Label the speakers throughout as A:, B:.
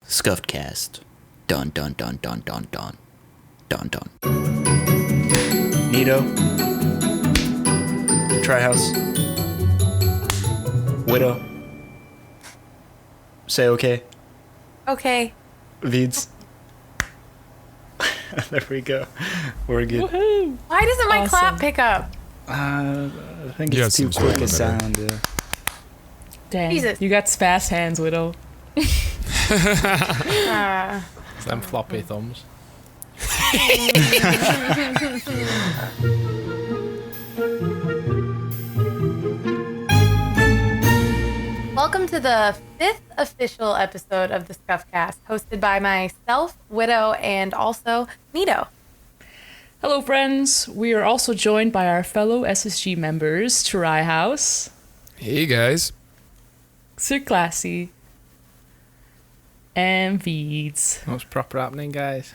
A: Scuffedcast. Dun dun dun dun dun dun. Dun dun. Neato. Trihouse. Widow. Say okay.
B: Okay.
A: Veeds. There we go. We're good.
B: Woohoo! Why doesn't my clap pick up?
A: I think it's too quick a sound. Yeah.
C: Dang.
B: Jesus.
C: You got fast hands, Widow.
D: Them floppy thumbs.
B: Welcome to the 5th official episode of the Scuffedcast, hosted by myself, Widow, and also Neato.
C: Hello, friends. We are also joined by our fellow SSG members, Trihouse,
E: Hey, guys.
C: Sir Classy, and Veeds.
D: What's proper happening, guys?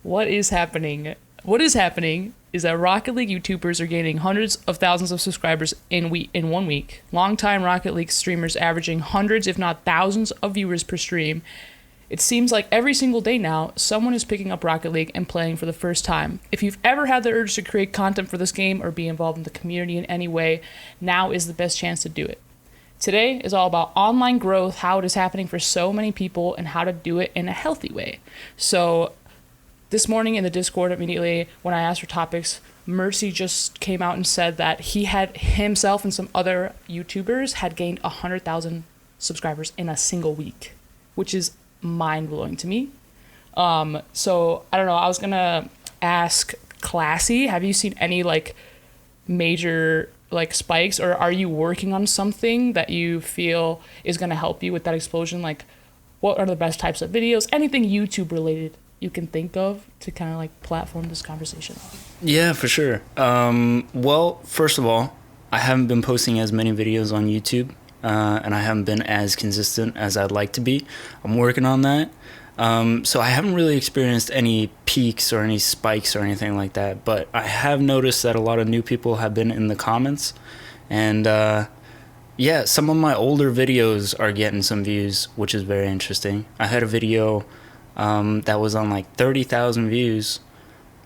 C: What is happening? What is happening is that Rocket League YouTubers are gaining hundreds of thousands of subscribers in 1 week. Longtime Rocket League streamers averaging hundreds, if not thousands, of viewers per stream. It seems like every single day now, someone is picking up Rocket League and playing for the first time. If you've ever had the urge to create content for this game or be involved in the community in any way, now is the best chance to do it. Today is all about online growth, how it is happening for so many people, and how to do it in a healthy way. So this morning in the Discord, immediately when I asked for topics, Mercy just came out and said that he had himself and some other YouTubers had gained 100,000 subscribers in a single week, which is mind-blowing to me. So I don't know, I was gonna ask Classy, have you seen any major spikes, or are you working on something that you feel is gonna help you with that explosion? What are the best types of videos, anything YouTube related you can think of to kind of platform this conversation?
A: Yeah, for sure. Well, first of all, I haven't been posting as many videos on YouTube, and I haven't been as consistent as I'd like to be. I'm working on that. So I haven't really experienced any peaks or any spikes or anything like that, but I have noticed that a lot of new people have been in the comments, and yeah, some of my older videos are getting some views, which is very interesting. I had a video that was on 30,000 views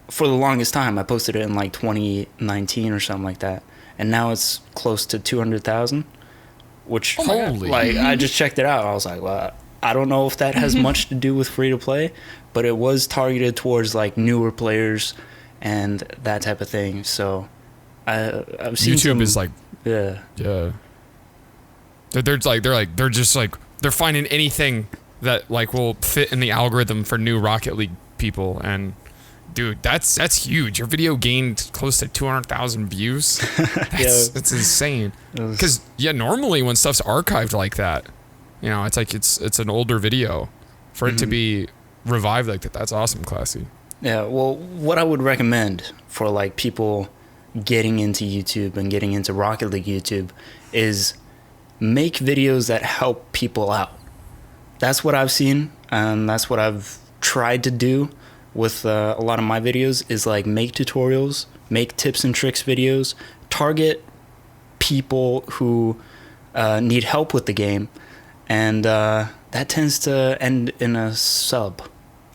A: for the longest time. I posted it in 2019 or something like that, and now it's close to 200,000, which I just checked it out. I was like, well, I don't know if that has much to do with free to play, but it was targeted towards newer players and that type of thing. So I've seen
E: YouTube is
A: yeah.
E: They're finding anything that will fit in the algorithm for new Rocket League people, and dude, that's huge. Your video gained close to 200,000 views. That's insane. Because normally when stuff's archived like that, it's an older video. For it to be revived like that, that's awesome, Classy.
A: Yeah, well, what I would recommend for people getting into YouTube and getting into Rocket League YouTube is make videos that help people out. That's what I've seen, and that's what I've tried to do with a lot of my videos is make tutorials, make tips and tricks videos, target people who need help with the game, and that tends to end in a sub,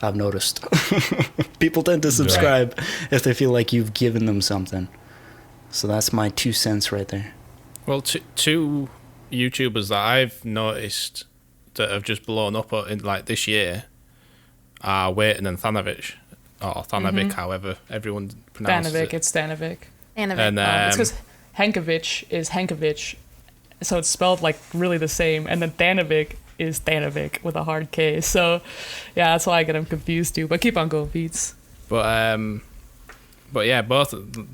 A: I've noticed. People tend to subscribe if they feel like you've given them something. So that's my 2 cents right there.
D: Well, two YouTubers that I've noticed that have just blown up in this year are Waiting and thanovic, or thanovic, however everyone pronounces it.
C: It's thanovic.
D: And
C: it's because hankovic is hankovic, so it's spelled really the same, and then thanovic is thanovic with a hard K. So yeah, that's why I get them confused too. But keep on going, Veeds.
D: But yeah, both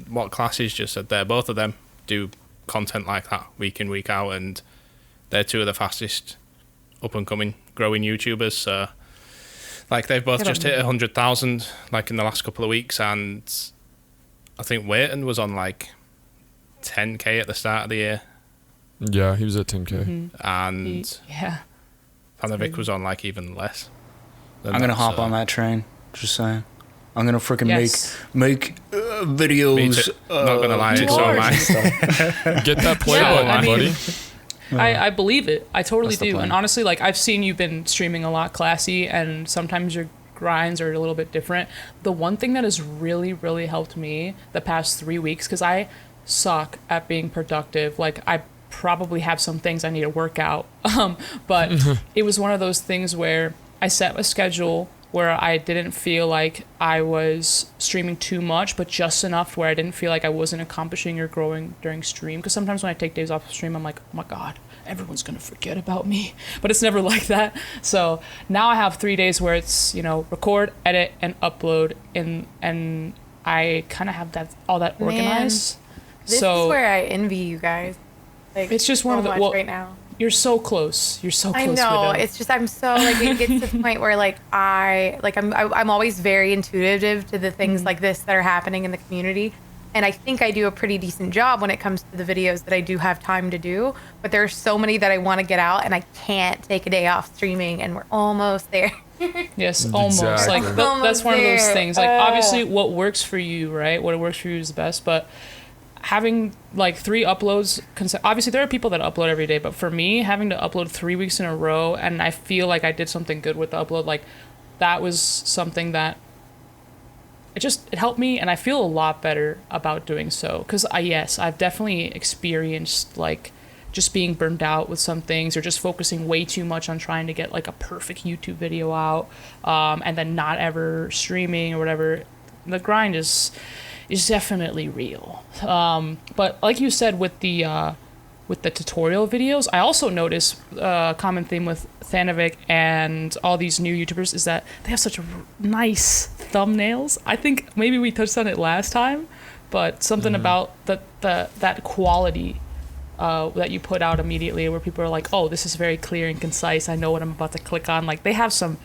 D: what Classy's just said there, both of them do content like that week in, week out, and they're two of the fastest up and coming growing YouTubers. So they've both just hit 100,000 in the last couple of weeks, and I think Waiting was on 10k at the start of the year.
E: Yeah, he was at 10k.
D: And thanovic was on even less.
A: I'm gonna hop on that train. Just saying. I'm gonna freaking make videos.
D: Not gonna lie, it's so nice.
E: Get that play button, buddy.
C: I believe it. I totally
A: That's the
C: do.
A: plan.
C: And honestly, like I've seen you've been streaming a lot classy, and sometimes your grinds are a little bit different. The one thing that has really, really helped me the past 3 weeks, because I suck at being productive. Like I probably have some things I need to work out. But it was one of those things where I set a schedule where I didn't feel like I was streaming too much, but just enough where I didn't feel like I wasn't accomplishing or growing during stream. Because sometimes when I take days off of stream, I'm like, oh my God, everyone's going to forget about me. But it's never like that. So now I have 3 days where it's, record, edit, and upload. And I kind of have all that organized.
B: This is where I envy you guys. Like,
C: it's just one of the
B: right now.
C: You're so close. You're so close.
B: I know.
C: With it.
B: It's just I'm so like it gets to the point where I'm always very intuitive to the things like this that are happening in the community, and I think I do a pretty decent job when it comes to the videos that I do have time to do. But there are so many that I want to get out, and I can't take a day off streaming, and we're almost there.
C: Yes, almost.
E: Exactly.
C: Like that's one of those
B: there.
C: things. Like obviously, what works for you, right? What works for you is the best, but having like 3 uploads, obviously there are people that upload every day, but for me, having to upload 3 weeks in a row, and I feel like I did something good with the upload, like that was something that it helped me, and I feel a lot better about doing so. Because I've definitely experienced like just being burned out with some things, or just focusing way too much on trying to get like a perfect YouTube video out, and then not ever streaming or whatever. The grind is definitely real. But like you said with the tutorial videos, I also notice a common theme with Thanovic and all these new YouTubers is that they have such nice thumbnails. I think maybe we touched on it last time, but something about that quality that you put out immediately, where people are like, oh, this is very clear and concise. I know what I'm about to click on. Like they have some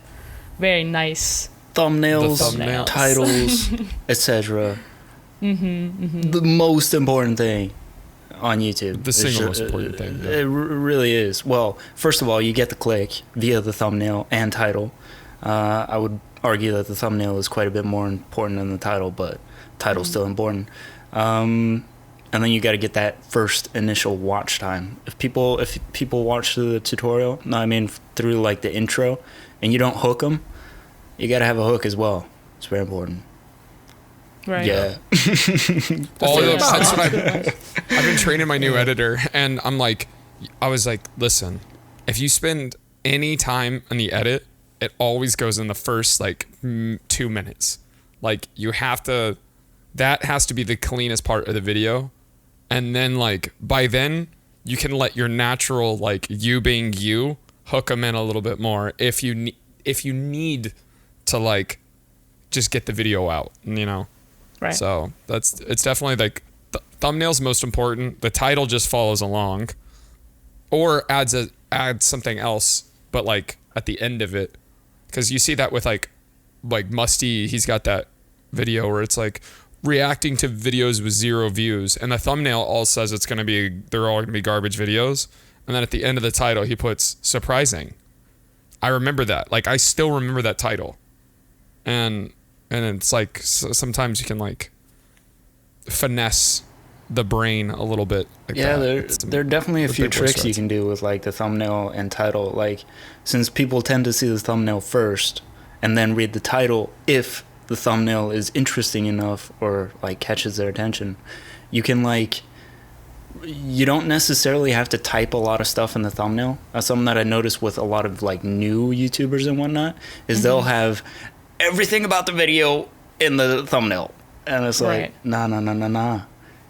C: very nice
A: thumbnails. Titles, etc. The most important thing on YouTube.
E: The single most important thing. Yeah.
A: It really is. Well, first of all, you get the click via the thumbnail and title. I would argue that the thumbnail is quite a bit more important than the title, but title's still important. And then you got to get that first initial watch time. If people watch the tutorial, through like the intro, and you don't hook them, you got to have a hook as well. It's very important.
C: Right.
A: Yeah.
E: That's what I've been training my new editor, and I was like, listen, if you spend any time on the edit, it always goes in the first 2 minutes. Like that has to be the cleanest part of the video, and then by then you can let your natural you being you hook them in a little bit more if you need to just get the video out,
C: Right.
E: So it's definitely the thumbnail's most important. The title just follows along, or adds something else, but at the end of it, because you see that with Musty. He's got that video where it's reacting to videos with 0 views, and the thumbnail all says they're all gonna be garbage videos, and then at the end of the title he puts surprising. I remember that. I still remember that title, and it's sometimes you can finesse the brain a little bit.
A: There are definitely a few tricks you can do with the thumbnail and title. Since people tend to see the thumbnail first and then read the title, if the thumbnail is interesting enough or catches their attention, you can you don't necessarily have to type a lot of stuff in the thumbnail. That's something that I noticed with a lot of new YouTubers and whatnot, is they'll have everything about the video in the thumbnail, and it's nah.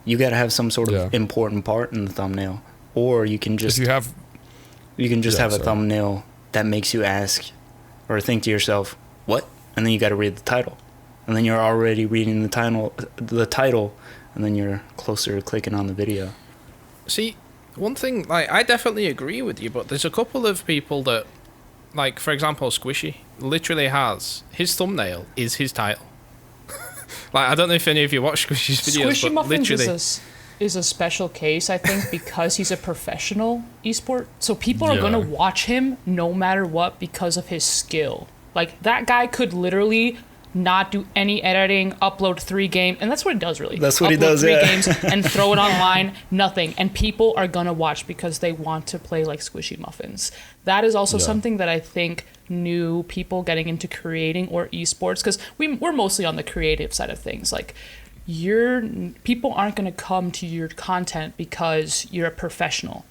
A: You got to have some sort of important part in the thumbnail, or you can just have a thumbnail that makes you ask or think to yourself, what? And then you got to read the title, and then you're already reading the title, and then you're closer to clicking on the video.
D: See, one thing, I definitely agree with you, but there's a couple of people that, for example, Squishy literally has his thumbnail is his title. I don't know if any of you watch Squishy's videos,
C: Squishy
D: but
C: Muffins
D: literally
C: is a special case, I think, because he's a professional esport. So people are going to watch him no matter what because of his skill. That guy could literally not do any editing, upload 3 games, and that's what it does really.
A: That's what he
C: Upload
A: does,
C: 3
A: yeah.
C: games and throw it online, nothing. And people are gonna watch because they want to play like squishy muffins. That is also something that I think new people getting into creating or esports, because we're mostly on the creative side of things. Like, people aren't gonna come to your content because you're a professional.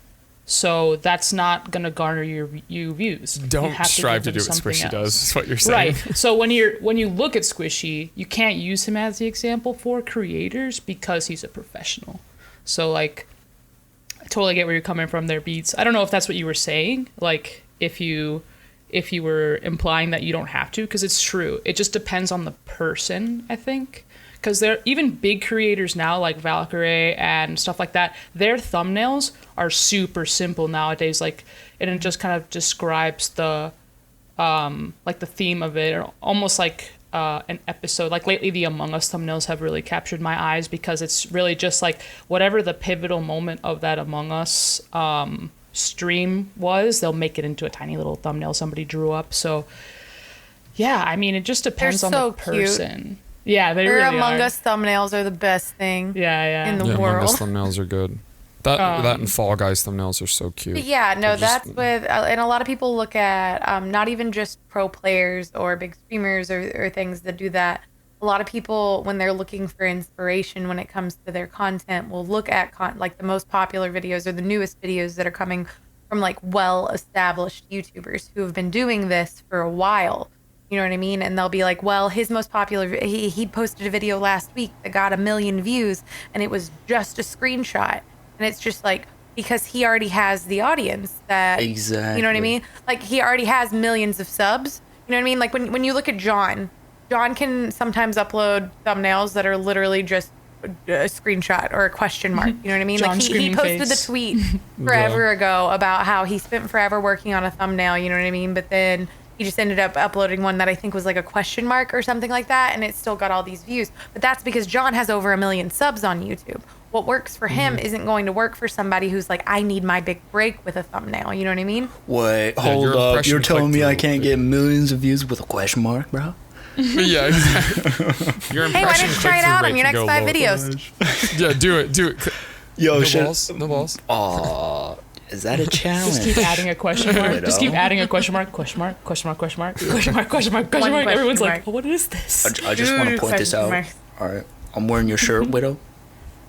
C: So that's not gonna garner you views.
E: Don't strive to do what Squishy does. Is what you're saying.
C: Right. So when you look at Squishy, you can't use him as the example for creators because he's a professional. So like, I totally get where you're coming from there, Beats. I don't know if that's what you were saying. Like if you were implying that you don't have to, because it's true. It just depends on the person, I think. Because they're even big creators now, like Valkyrie and stuff like that. Their thumbnails are super simple nowadays. Like, and it just kind of describes the, like the theme of it, or almost like an episode. Like lately, the Among Us thumbnails have really captured my eyes because it's really just like whatever the pivotal moment of that Among Us stream was, they'll make it into a tiny little thumbnail somebody drew up. So, yeah, I mean, it just depends on the person. Cute. Yeah, they really
B: Among
C: are.
B: Us thumbnails are the best thing in the world.
E: Among Us thumbnails are good. That and Fall Guys thumbnails are so cute.
B: But yeah, no, that's with, and a lot of people look at not even just pro players or big streamers or things that do that. A lot of people, when they're looking for inspiration when it comes to their content, will look at like the most popular videos or the newest videos that are coming from like well-established YouTubers who have been doing this for a while. You know what I mean? And they'll be like, well, his most popular, he posted a video last week that got 1 million views and it was just a screenshot. And it's just like, because he already has the audience that,
A: exactly.
B: You know what I mean? Like he already has millions of subs. You know what I mean? Like when you look at John can sometimes upload thumbnails that are literally just a screenshot or a question mark. You know what I mean? Like he posted the tweet forever ago about how he spent forever working on a thumbnail. You know what I mean? But then he just ended up uploading one that I think was like a question mark or something like that, and it still got all these views. But that's because John has over 1 million subs on YouTube. What works for him isn't going to work for somebody who's like, I need my big break with a thumbnail. You know what I mean?
A: Wait, hold up. You're telling me I can't get millions of views with a question mark, bro?
E: Yeah, exactly. Your
B: hey, why don't you try it out on your next 5 videos?
E: Yeah, do it.
A: Yo,
E: No balls.
A: Aw. Is that a challenge?
C: Just keep adding a question mark. Just keep adding a question mark. Question mark. Question mark. Question mark. Question mark. Question mark. Question mark. Everyone's like, what is this?
A: I just want to point this out. All right, I'm wearing your shirt, Widow,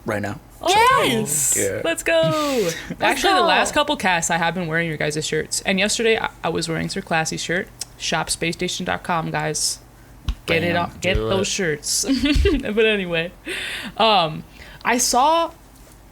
A: right now.
C: Yes.
A: Yeah.
C: Let's go. Actually, the last couple casts I have been wearing your guys' shirts, and yesterday I was wearing Sir Classy's shirt. ShopSpaceStation.com, guys. Get it off. Get those shirts. But anyway, I saw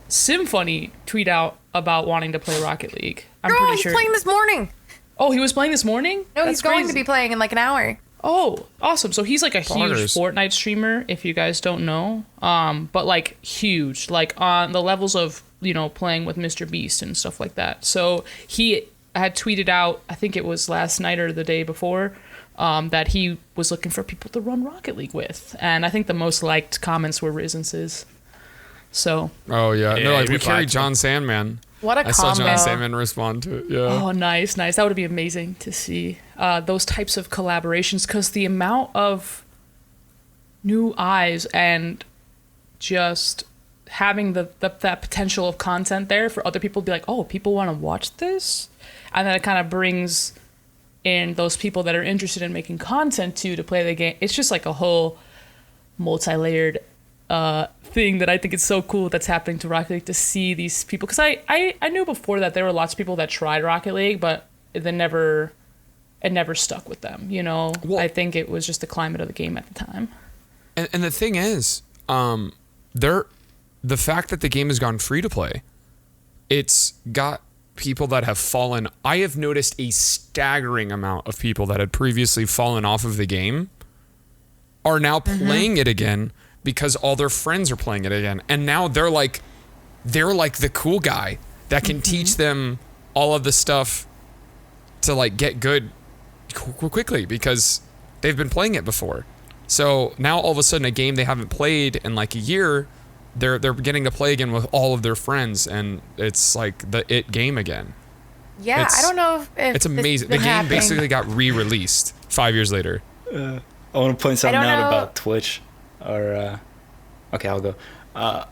C: Symphony tweet out about wanting to play Rocket League. I'm pretty sure.
B: He's playing this morning.
C: Oh, he was playing this morning?
B: No, he's going to be playing in like an hour.
C: Oh, awesome. So he's like a huge Fortnite streamer, if you guys don't know. But like huge, like on the levels of, you know, playing with Mr. Beast and stuff like that. So he had tweeted out, I think it was last night or the day before, that he was looking for people to run Rocket League with. And I think the most liked comments were Risence's. So.
E: Oh yeah, no, like we carried John Sandman.
B: What a combo!
E: I saw John Sandman respond to it. Yeah.
C: Oh, nice. That would be amazing to see those types of collaborations, because the amount of new eyes and just having that potential of content there for other people to be like, oh, people want to watch this, and then it kind of brings in those people that are interested in making content to play the game. It's just like a whole multi-layered thing that I think is so cool that's happening to Rocket League, to see these people, because I knew before that there were lots of people that tried Rocket League, but it never stuck with them, you know. Well, I think it was just the climate of the game at the time.
E: And the thing is, the fact that the game has gone free to play, it's got people that have fallen. I have noticed a staggering amount of people that had previously fallen off of the game are now playing it again, because all their friends are playing it again. And now they're like the cool guy that can teach them all of the stuff to like get good quickly, because they've been playing it before. So now all of a sudden, a game they haven't played in like a year, they're beginning to play again with all of their friends, and it's like the game again.
B: Yeah, I don't know if
E: it's amazing. The game basically got re-released 5 years later.
A: I want to point something
B: don't
A: out
B: know.
A: about Twitch, or okay, I'll go.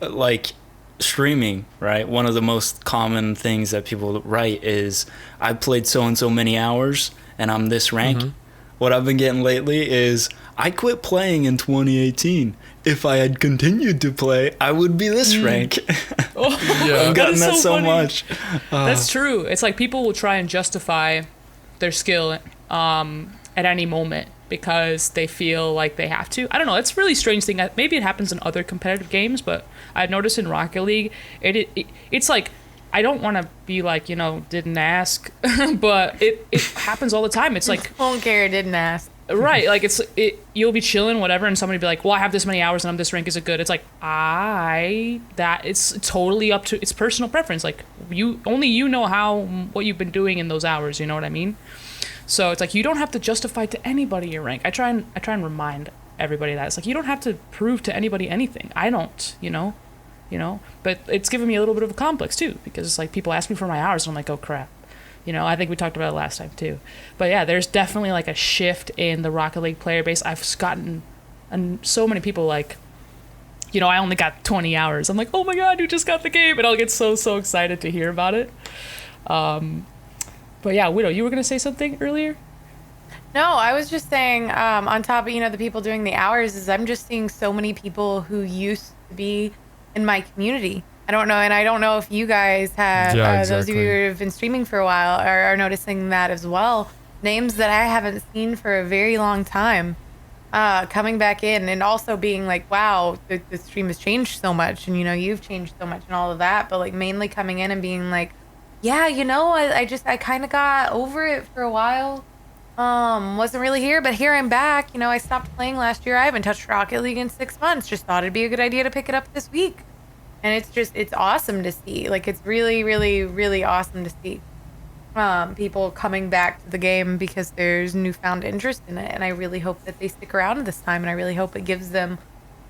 A: Like streaming, right? One of the most common things that people write is, "I played so and so many hours, and I'm this rank." What I've been getting lately is, "I quit playing in 2018. If I had continued to play, I would be this rank." I've gotten that so
C: funny.
A: much.
C: That's true. It's like people will try and justify their skill at any moment because they feel like they have to. I don't know. It's a really strange thing. Maybe it happens in other competitive games, but I've noticed in Rocket League, it's like, I don't want to be like, didn't ask, but it happens all the time. It's like,
B: Won't care, didn't ask.
C: right, like you'll be chilling, whatever, and somebody be like, well, I have this many hours and I'm this rank, is it good? It's like, it's totally up to, it's personal preference. Like, only you know what you've been doing in those hours, you know what I mean? So it's like, you don't have to justify to anybody your rank. I try and remind everybody that. It's like, you don't have to prove to anybody anything. I don't, but it's given me a little bit of a complex too, because it's like, people ask me for my hours and I'm like, oh crap. I think we talked about it last time too. But yeah, there's definitely like a shift in the Rocket League player base. I've gotten so many people like, I only got 20 hours. I'm like, oh my God, you just got the game. And I'll get so excited to hear about it. But yeah, Widow, you were going to say something earlier?
B: No, I was just saying, on top of, the people doing the hours, is I'm just seeing so many people who used to be in my community. I don't know if you guys have, those of you who have been streaming for a while are noticing that as well. Names that I haven't seen for a very long time, coming back in, and also being like, wow, the stream has changed so much, and you've changed so much and all of that, but like mainly coming in and being like, yeah, I kind of got over it for a while. Wasn't really here, but here I'm back. I stopped playing last year. I haven't touched Rocket League in 6 months. Just thought it'd be a good idea to pick it up this week. And it's awesome to see. Like, it's really, really, really awesome to see people coming back to the game because there's newfound interest in it. And I really hope that they stick around this time. And I really hope it gives them,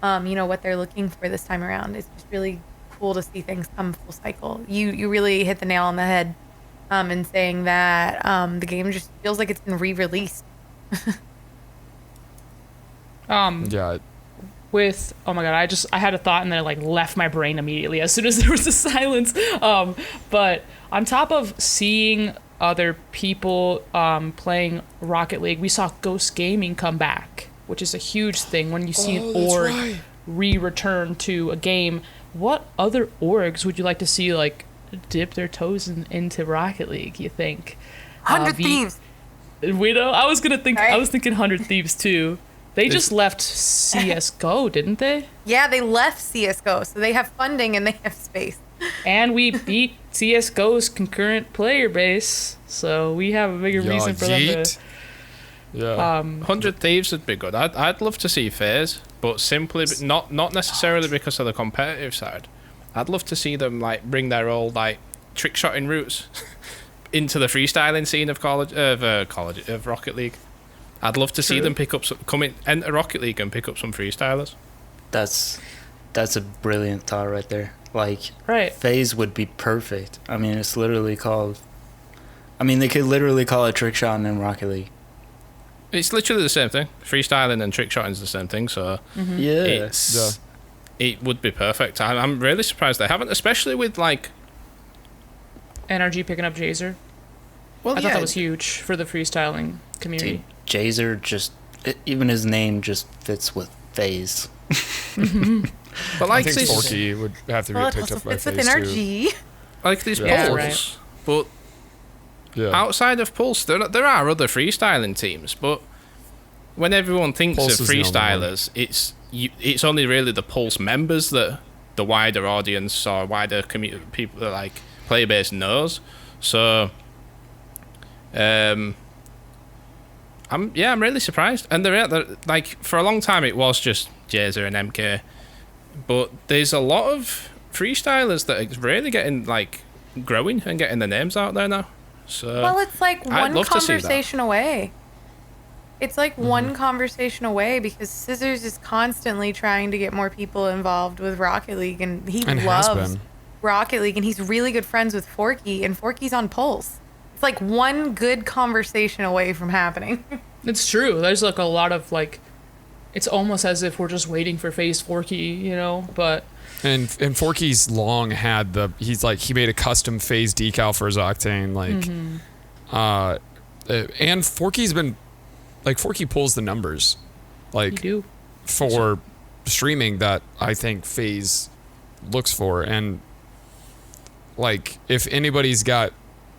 B: what they're looking for this time around. It's just really cool to see things come full cycle. You really hit the nail on the head in saying that the game just feels like it's been re-released.
E: Yeah.
C: With, oh my God, I had a thought and then it like left my brain immediately as soon as there was a silence. But on top of seeing other people playing Rocket League, we saw Ghost Gaming come back, which is a huge thing when you see an org re-return to a game. What other orgs would you like to see like dip their toes into Rocket League, you think?
B: 100 Thieves.
C: Widow? I was thinking 100 Thieves too. They just left CSGO, didn't they?
B: Yeah, they left CSGO, so they have funding and they have space.
C: And we beat CSGO's concurrent player base, so we have a bigger reason for them to...
E: Yeah.
D: 100 Thieves would be good. I'd love to see FaZe, but simply not necessarily because of the competitive side. I'd love to see them like bring their old like trick shotting roots into the freestyling scene of Rocket League. I'd love to see them enter Rocket League and pick up some freestylers.
A: That's a brilliant thought right there. Like,
C: right.
A: FaZe would be perfect. I mean, it's literally called... they could literally call it trick shotting in Rocket League.
D: It's literally the same thing. Freestyling and trick shotting is the same thing, so...
A: Yeah.
D: It would be perfect. I'm really surprised they haven't, especially with, like...
C: NRG picking up Jazer.
D: Well,
C: I thought that was huge for the freestyling community.
A: Dude, Jazer even his name just fits with FaZe.
D: But like
E: I think
D: these,
E: Forky would have to be picked up by
B: fits with
E: FaZe
B: NRG.
D: like these
C: Yeah,
D: Pulse,
C: right.
D: but outside of Pulse, there are other freestyling teams, but when everyone thinks
E: Pulse
D: of
E: is the only
D: freestylers, it's only really the Pulse members that the wider audience or wider community people like player base knows. So, I'm really surprised. And they're like for a long time it was just Jazer and MK, but there's a lot of freestylers that are really growing and getting their names out there now. So
B: Well, it's like
D: I'd
B: one
D: love to see that.
B: conversation away. It's like one conversation away because Scissors is constantly trying to get more people involved with Rocket League, and he
E: has
B: loves
E: been.
B: Rocket League, and he's really good friends with Forky, and Forky's on Pulse. It's like one good conversation away from happening.
C: It's true. There's like a lot of like It's almost as if we're just waiting for Phase Forky, you know, but...
E: And Forky's long had he made a custom phase decal for his Octane, and Forky's been, like, Forky pulls the numbers, like, for streaming that I think Phase looks for, and, like, if anybody's got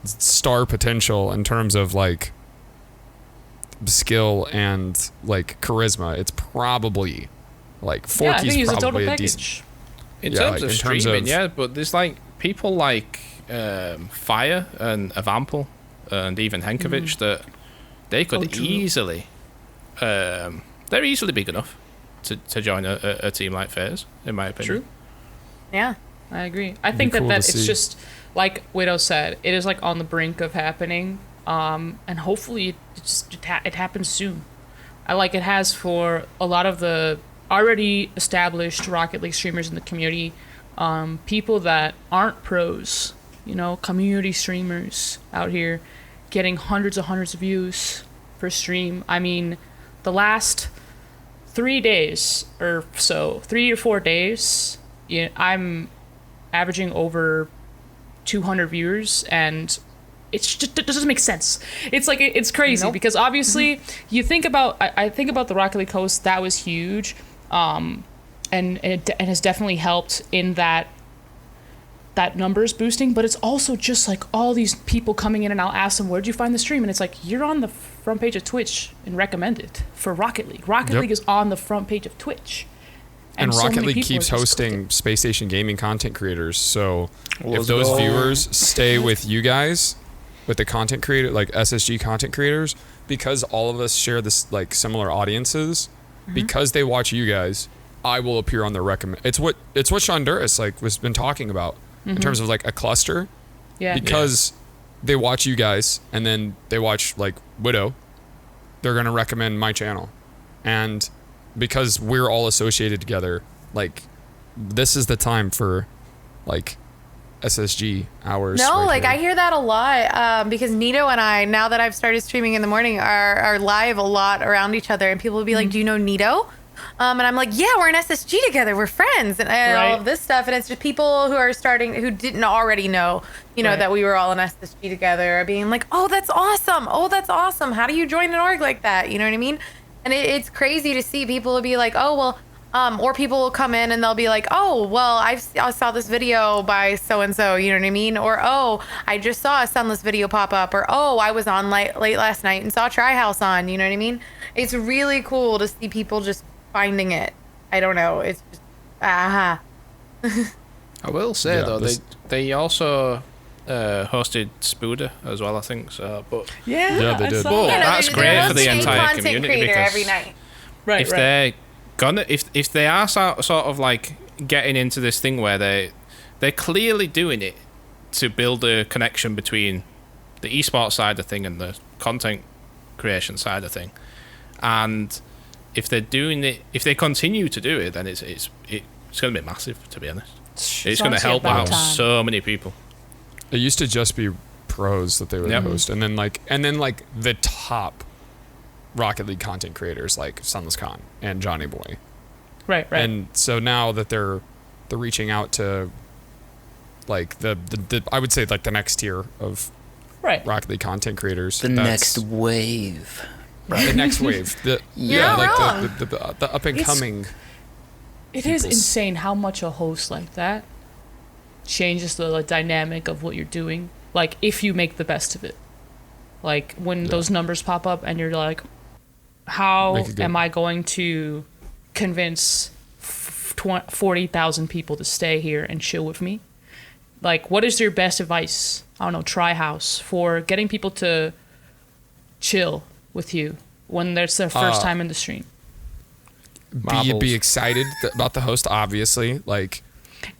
E: star potential in terms of, like, skill and, like, charisma, it's probably, like, Forky's probably a decent...
D: In terms of streaming, but there's like people like Fire and Avampel and even Hankovic that they could easily, they're easily big enough to join a team like FaZe, in my opinion.
C: True.
B: Yeah,
C: I agree. I think that it's just like Widow said, it is like on the brink of happening, and hopefully it happens soon. I like it has for a lot of the already established Rocket League streamers in the community, people that aren't pros, you know, community streamers out here getting hundreds of views per stream. I mean, the last 3 days or so, 3 or 4 days, I'm averaging over 200 viewers, and it doesn't make sense. It's like it's crazy because obviously you think about I think about the Rocket League host, that was huge. And it has definitely helped in that numbers boosting, but it's also just like all these people coming in, and I'll ask them, where'd you find the stream? And it's like, you're on the front page of Twitch and recommended for Rocket League. Rocket League is on the front page of Twitch.
E: And
C: so
E: Rocket League keeps hosting Space Station Gaming content creators. So if those viewers stay with you guys, with the content creator, like SSG content creators, because all of us share this like similar audiences, because they watch you guys, I will appear on their recommend. It's what Sean Duras was been talking about in terms of like a cluster. Yeah. Because they watch you guys and then they watch like Widow, they're gonna recommend my channel, and because we're all associated together, like this is the time for like SSG hours.
B: No,
E: right
B: like
E: here.
B: I hear that a lot because Neato and I, now that I've started streaming in the morning, are live a lot around each other, and people will be like, "Do you know Neato?" And I'm like, "Yeah, we're in SSG together. We're friends," and all of this stuff. And it's just people who are who didn't already know, that we were all in SSG together, are being like, "Oh, that's awesome! Oh, that's awesome! How do you join an org like that?" You know what I mean? And it's crazy to see people will be like, "Oh, well." Or people will come in and they'll be like, "Oh, well, I saw this video by so-and-so," you know what I mean? Or, "Oh, I just saw a Sunless video pop up," or, "Oh, I was on late last night and saw Trihouse on," you know what I mean? It's really cool to see people just finding it. I don't know. It's just, I
D: will say, though, they also hosted Spooder as well, I think. So, but
E: yeah, they did.
D: But that's great for the entire community because
B: every night.
D: If they're if they are sort of like getting into this thing where they're clearly doing it to build a connection between the esports side of thing and the content creation side of thing, and if they're doing it, if they continue to do it, then it's going to be massive, to be honest. It's going to help out so many people.
E: It used to just be pros that they would host, and then like the top Rocket League content creators like Sunless Khan and Johnny Boy.
C: Right.
E: And so now that they're reaching out to like the I would say like the next tier of Rocket League content creators.
A: The next wave.
E: Right. The next wave. The up and coming.
C: It is insane how much a host like that changes the dynamic of what you're doing. Like if you make the best of it. Like when those numbers pop up and you're like, how am I going to convince 40,000 people to stay here and chill with me? Like, what is your best advice? I don't know, Trihouse, for getting people to chill with you when that's their first time in the stream.
E: Be excited about the host, obviously. Like,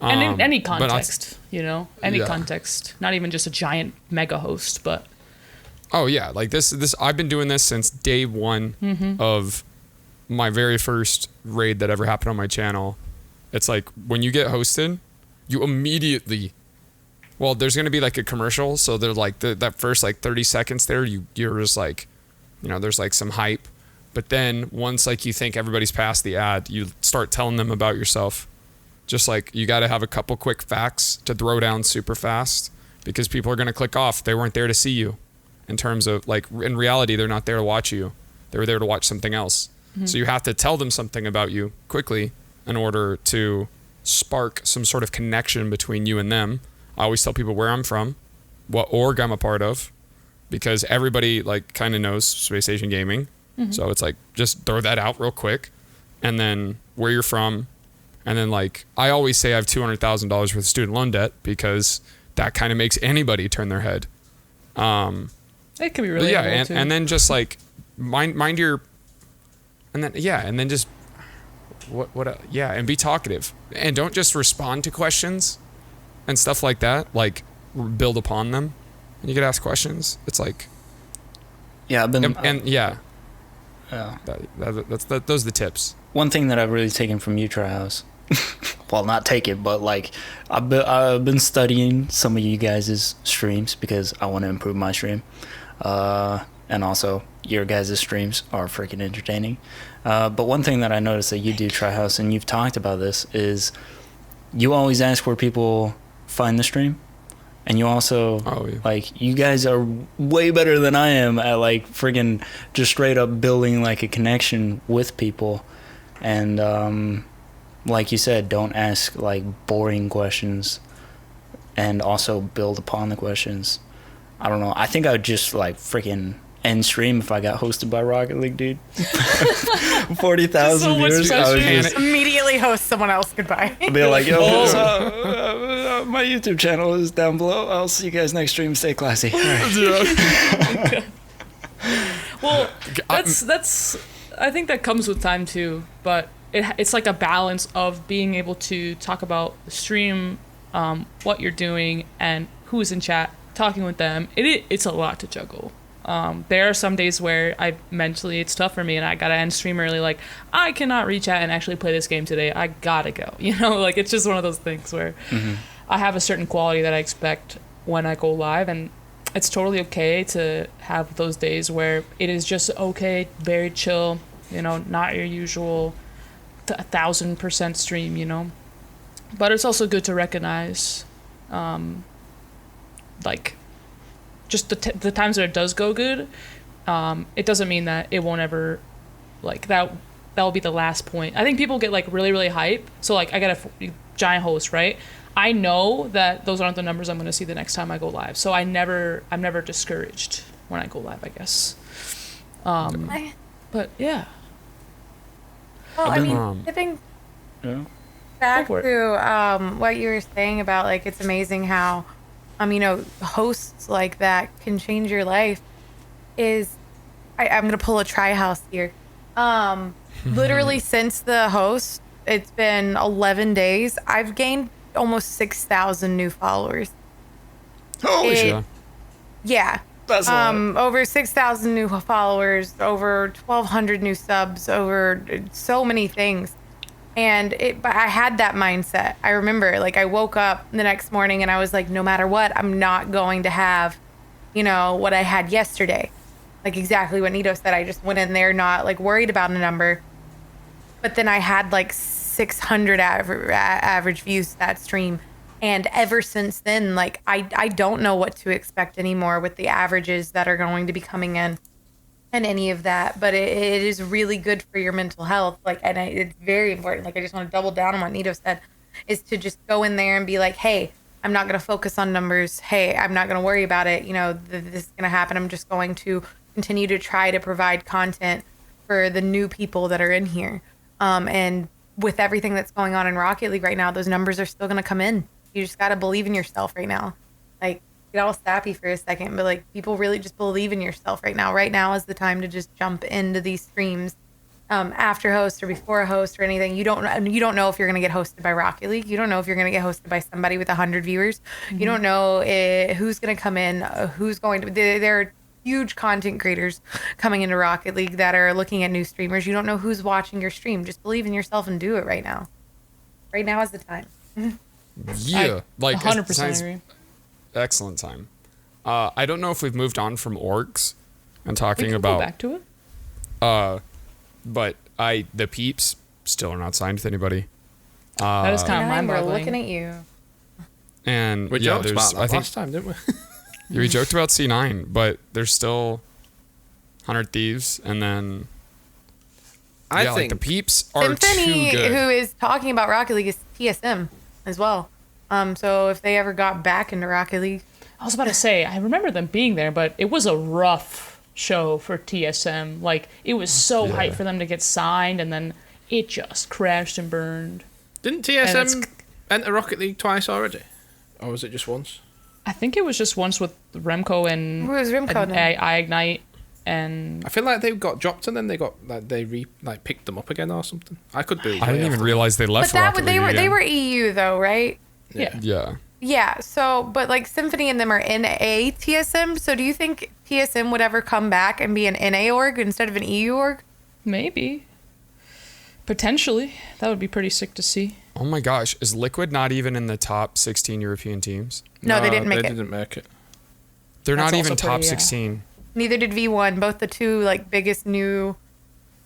C: and in any context, any context. Not even just a giant mega host, but.
E: Oh yeah, like this I've been doing this since day one of my very first raid that ever happened on my channel. It's like when you get hosted, you immediately, well, there's going to be like a commercial, so they're like that first like 30 seconds there, you're just like, there's like some hype, But then once like you think everybody's past the ad, you start telling them about yourself. Just like you got to have a couple quick facts to throw down super fast, because people are going to click off. They weren't there to see you. In terms of like, in reality, they're not there to watch you. They were there to watch something else. So you have to tell them something about you quickly in order to spark some sort of connection between you and them. I always tell people where I'm from, what org I'm a part of, because everybody like kind of knows Space Station Gaming. So it's like, just throw that out real quick, and then where you're from. And then like, I always say I have $200,000 worth of student loan debt, because that kind of makes anybody turn their head.
C: It can be really
E: and then just like mind your, and then just and be talkative, and don't just respond to questions and stuff like that. Like, build upon them, and you could ask questions. It's like,
A: I've been
E: those are the tips.
A: One thing that I've really taken from you, Trihouse, well, not take it, but like I've been studying some of you guys' streams because I want to improve my stream, and also your guys' streams are freaking entertaining. But one thing that I noticed that you do, Trihouse, and you've talked about this, is you always ask where people find the stream. And you also, like, you guys are way better than I am at, like, friggin' just straight up building, like, a connection with people. And, like you said, don't ask, like, boring questions. And also build upon the questions. I don't know. I think I would just, like, freaking end stream if I got hosted by Rocket League, dude. 40,000
C: so
A: viewers. I would just
B: Immediately host someone else. Goodbye.
A: be like, yo, my YouTube channel is down below. I'll see you guys next stream. Stay classy. All right.
C: Well, that's. I think that comes with time too, but it's like a balance of being able to talk about the stream, what you're doing, and who's in chat, talking with them. It's a lot to juggle. There are some days where it's tough for me, and I gotta end stream early. Like, I cannot reach out and actually play this game today. I gotta go. Like, it's just one of those things where I have a certain quality that I expect when I go live, and it's totally okay to have those days where it is just okay, very chill. Not your usual 1,000% stream. But it's also good to recognize, like, just the times that it does go good, it doesn't mean that it won't ever, like, that will be the last point. I think people get, like, really, really hype. So, like, I got a giant host, right? I know that those aren't the numbers I'm going to see the next time I go live. So I'm never discouraged when I go live, I guess. But, yeah.
B: Well, I mean, tipping back to what you were saying about, like, it's amazing how hosts like that can change your life. I'm gonna pull a Trihouse here. Literally since the host, it's been 11 days. I've gained almost 6,000 new followers.
A: Holy shit!
B: Yeah, that's over 6,000 new followers, over 1,200 new subs, over so many things. But I had that mindset. I remember, like, I woke up the next morning and I was like, no matter what, I'm not going to have, what I had yesterday. Like, exactly what Neato said. I just went in there not, like, worried about a number. But then I had, like, 600 average views to that stream. And ever since then, like, I don't know what to expect anymore with the averages that are going to be coming in. And any of that, but it is really good for your mental health. Like, and it's very important. Like, I just want to double down on what Neato said, is to just go in there and be like, hey, I'm not going to focus on numbers. Hey, I'm not going to worry about it. This is going to happen. I'm just going to continue to try to provide content for the new people that are in here. And with everything that's going on in Rocket League right now, those numbers are still going to come in. You just got to believe in yourself right now. Like, get all sappy for a second, but, like, people really just believe in yourself right now. Right now is the time to just jump into these streams, after host or before a host or anything. You don't know if you're going to get hosted by Rocket League. You don't know if you're going to get hosted by somebody with 100 viewers. You don't know who's going to come in, who's going to. There are huge content creators coming into Rocket League that are looking at new streamers. You don't know who's watching your stream. Just believe in yourself and do it right now. Right now is the time.
E: Yeah, like
C: 100% agree.
E: Excellent time. I don't know if we've moved on from orgs and talking
C: we can
E: about.
C: Go back to it.
E: but the peeps still are not signed with anybody.
C: That is kind of
B: We're
C: mind-boggling.
B: looking at you.
E: And
D: We joked about that last time, didn't we?
E: Yeah, we joked about C9, but there's still 100 Thieves, and then
D: I
E: like
D: think
E: the peeps are
B: Symphony,
E: too good.
B: who is talking about Rocket League, is TSM as well. So if they ever got back into Rocket League,
C: I was about to say, I remember them being there, but it was a rough show for TSM. Like, it was so hyped for them to get signed, and then it just crashed and burned.
D: Didn't TSM enter Rocket League twice already? Or was it just once?
C: I think it was just once with Remco and,
B: who was Remco
C: and
B: then?
C: iIgnite, and
D: I feel like they got dropped and then they got picked them up again or something. I could be.
E: I didn't even realize they left
B: But
E: Rocket League
B: they
E: again.
B: were EU though, right?
C: yeah.
E: Yeah.
B: Yeah. So, but like Symphony and them are in a TSM. So, do you think TSM would ever come back and be an NA org instead of an EU org?
C: Maybe. Potentially. That would be pretty sick to see.
E: Oh my gosh, is Liquid not even in the top 16 European teams?
B: No, they didn't make
D: They
B: it.
D: didn't make it.
E: They're
C: That's
E: not even
C: also
E: top
C: pretty,
E: 16.
B: Neither did V1. Both the two like biggest new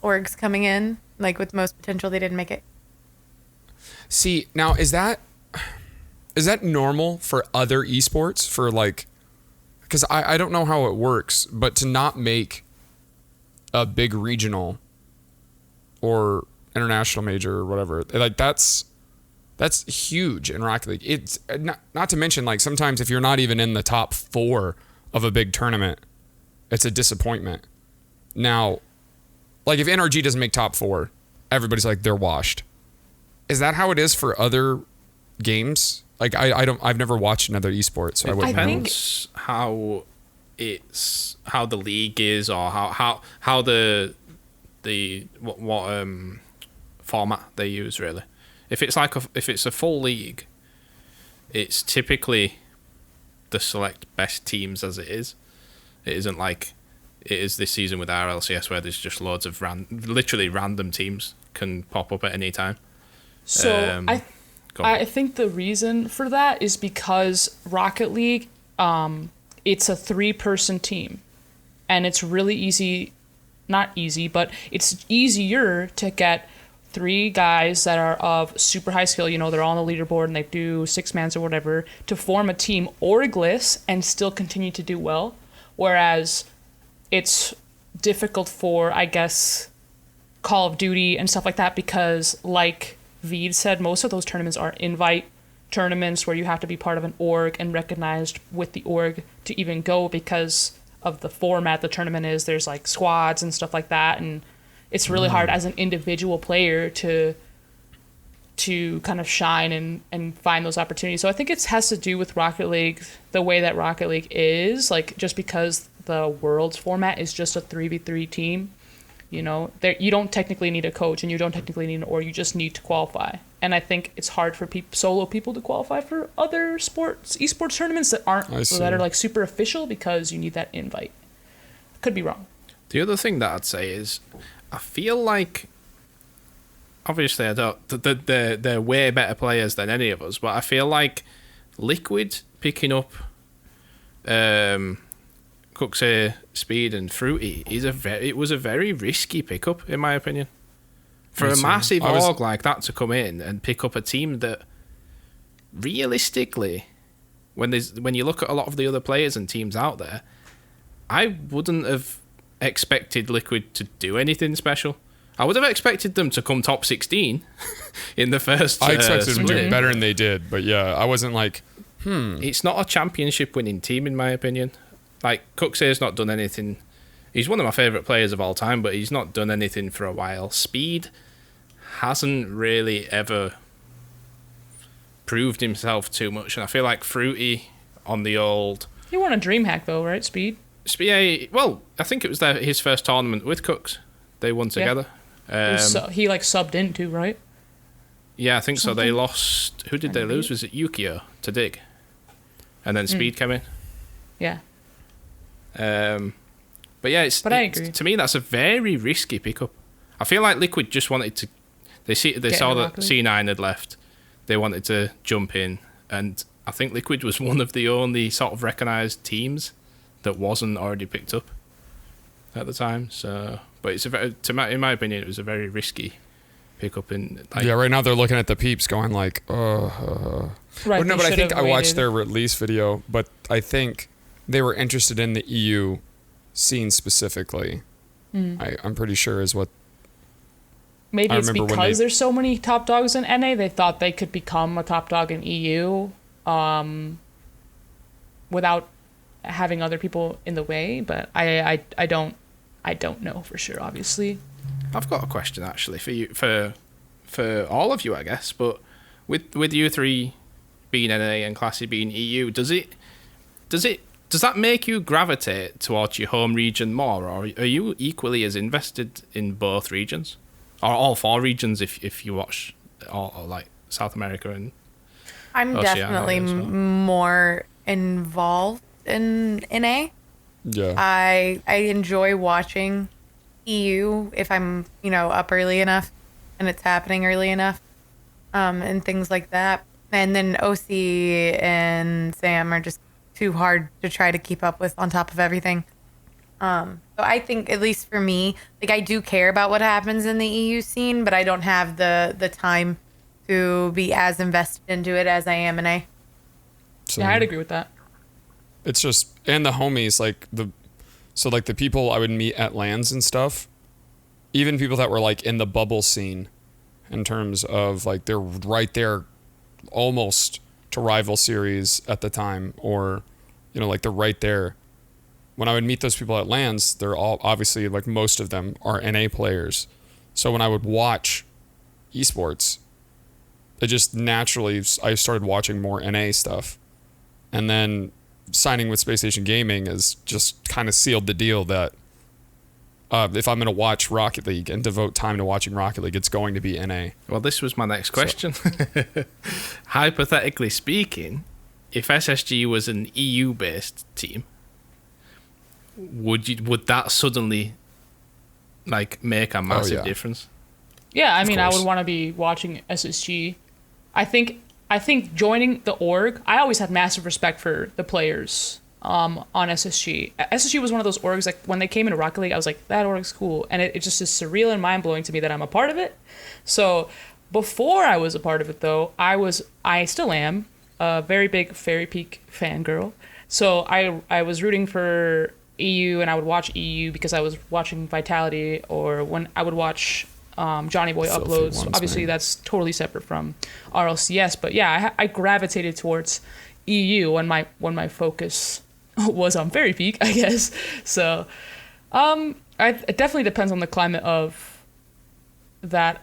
B: orgs coming in, like with most potential, they didn't make it.
E: See, now is that normal for other esports for like, because I don't know how it works, but to not make a big regional or international major or whatever, like that's huge in Rocket League. It's not to mention, like, sometimes if you're not even in the top 4 of a big tournament, it's a disappointment. Now, like, if NRG doesn't make top 4, everybody's like, they're washed. Is that how it is for other games? Like, I've never watched another esport, so I wouldn't know.
D: Depends how the league is, or how the what format they use, really. If it's a full league, it's typically the select best teams as it is. It isn't like it is this season with RLCS, where there's just loads of literally random teams can pop up at any time.
C: So I think the reason for that is because Rocket League, it's a 3-person team, and it's really easy, not easy, but it's easier to get 3 guys that are of super high skill, they're all on the leaderboard and they do 6-mans or whatever, to form a team orgless and still continue to do well. Whereas it's difficult for, I guess, Call of Duty and stuff like that, because like Veeds said, most of those tournaments are invite tournaments where you have to be part of an org and recognized with the org to even go, because of the format the tournament is. There's like squads and stuff like that, and it's really hard as an individual player to kind of shine and find those opportunities. So I think it has to do with Rocket League, the way that Rocket League is, like, just because the Worlds format is just a 3v3 team, you don't technically need a coach and you don't technically need an org, you just need to qualify. And I think it's hard for solo people to qualify for other esports tournaments that are like super official, because you need that invite. Could be wrong.
D: The other thing that I'd say is, I feel like, obviously they're way better players than any of us, but I feel like Liquid picking up Cuxay, Speed and Fruity it was a very risky pickup, in my opinion. For a massive org like that to come in and pick up a team that, realistically, when you look at a lot of the other players and teams out there, I wouldn't have expected Liquid to do anything special. I would have expected them to come top 16 in the first
E: I expected them to
D: split.
E: do better than they did, but yeah, I wasn't like,
D: It's not a championship winning team, in my opinion. Like, Cuxay's not done anything. He's one of my favourite players of all time, but he's not done anything for a while. Speed hasn't really ever proved himself too much, and I feel like Fruity on the old...
C: He won a DreamHack though, right, Speed?
D: Well, I think it was his first tournament with Cooks. They won together.
C: He like subbed in too, right?
D: Yeah, I think so. They lost... Who did they lose? Was it Yukio to Dig? And then Speed came in.
C: Yeah.
D: But yeah,
C: I agree.
D: To me, that's a very risky pickup. I feel like Liquid just wanted to... They saw that C9 had left. They wanted to jump in. And I think Liquid was one of the only sort of recognised teams that wasn't already picked up at the time. So But it's in my opinion, it was a very risky pickup. In
E: yeah, right now they're looking at the peeps going like,
C: Right,
E: well, no, but I think I watched
C: waited.
E: their release video, but I think they were interested in the EU scene specifically. I'm pretty sure is what.
C: Maybe
E: I
C: it's
E: remember when
C: because
E: they-
C: there's so many top dogs in NA. They thought they could become a top dog in EU, without having other people in the way. But I don't know for sure. Obviously,
D: I've got a question actually for you, for all of you, I guess. But with you three being NA and Classy being EU, does that make you gravitate towards your home region more, or are you equally as invested in both regions, or all four regions if you watch all like South America and
B: I'm
D: Oceania
B: definitely
D: as well?
B: more involved in NA.
E: Yeah.
B: I enjoy watching EU if I'm, up early enough and it's happening early enough, and things like that. And then OC and Sam are just too hard to try to keep up with on top of everything. So I think, at least for me, like I do care about what happens in the EU scene, but I don't have the time to be as invested into it as I am in A.
E: So
C: yeah, I'd agree with that.
E: it's just, and the homies, like the people I would meet at LANs and stuff, even people that were like in the bubble scene in terms of like they're right there almost to rival series at the time, or like they're right there. When I would meet those people at LANs, they're all obviously, like most of them are NA players. So when I would watch esports, it just naturally, I started watching more NA stuff. And then signing with Space Station Gaming has just kind of sealed the deal that if I'm going to watch Rocket League and devote time to watching Rocket League, it's going to be NA.
D: Well, this was my next question. Hypothetically speaking, if SSG was an EU-based team, would that suddenly like make a massive
E: yeah.
D: difference?
C: Yeah, I mean, I
E: course.
C: would want to be watching SSG. I think joining the org, I always had massive respect for the players on SSG. SSG was one of those orgs, like when they came into Rocket League, I was like, that org's cool. And it just is surreal and mind-blowing to me that I'm a part of it. So before I was a part of it, though, I still am a very big Fairy Peak fangirl. So I was rooting for EU, and I would watch EU because I was watching Vitality, or when I would watch Johnny Boy
E: Filthy
C: uploads.
E: ones,
C: Obviously,
E: man.
C: that's totally separate from RLCS. But yeah, I gravitated towards EU when my focus was on Fairy Peak, I guess. So it definitely depends on the climate of that.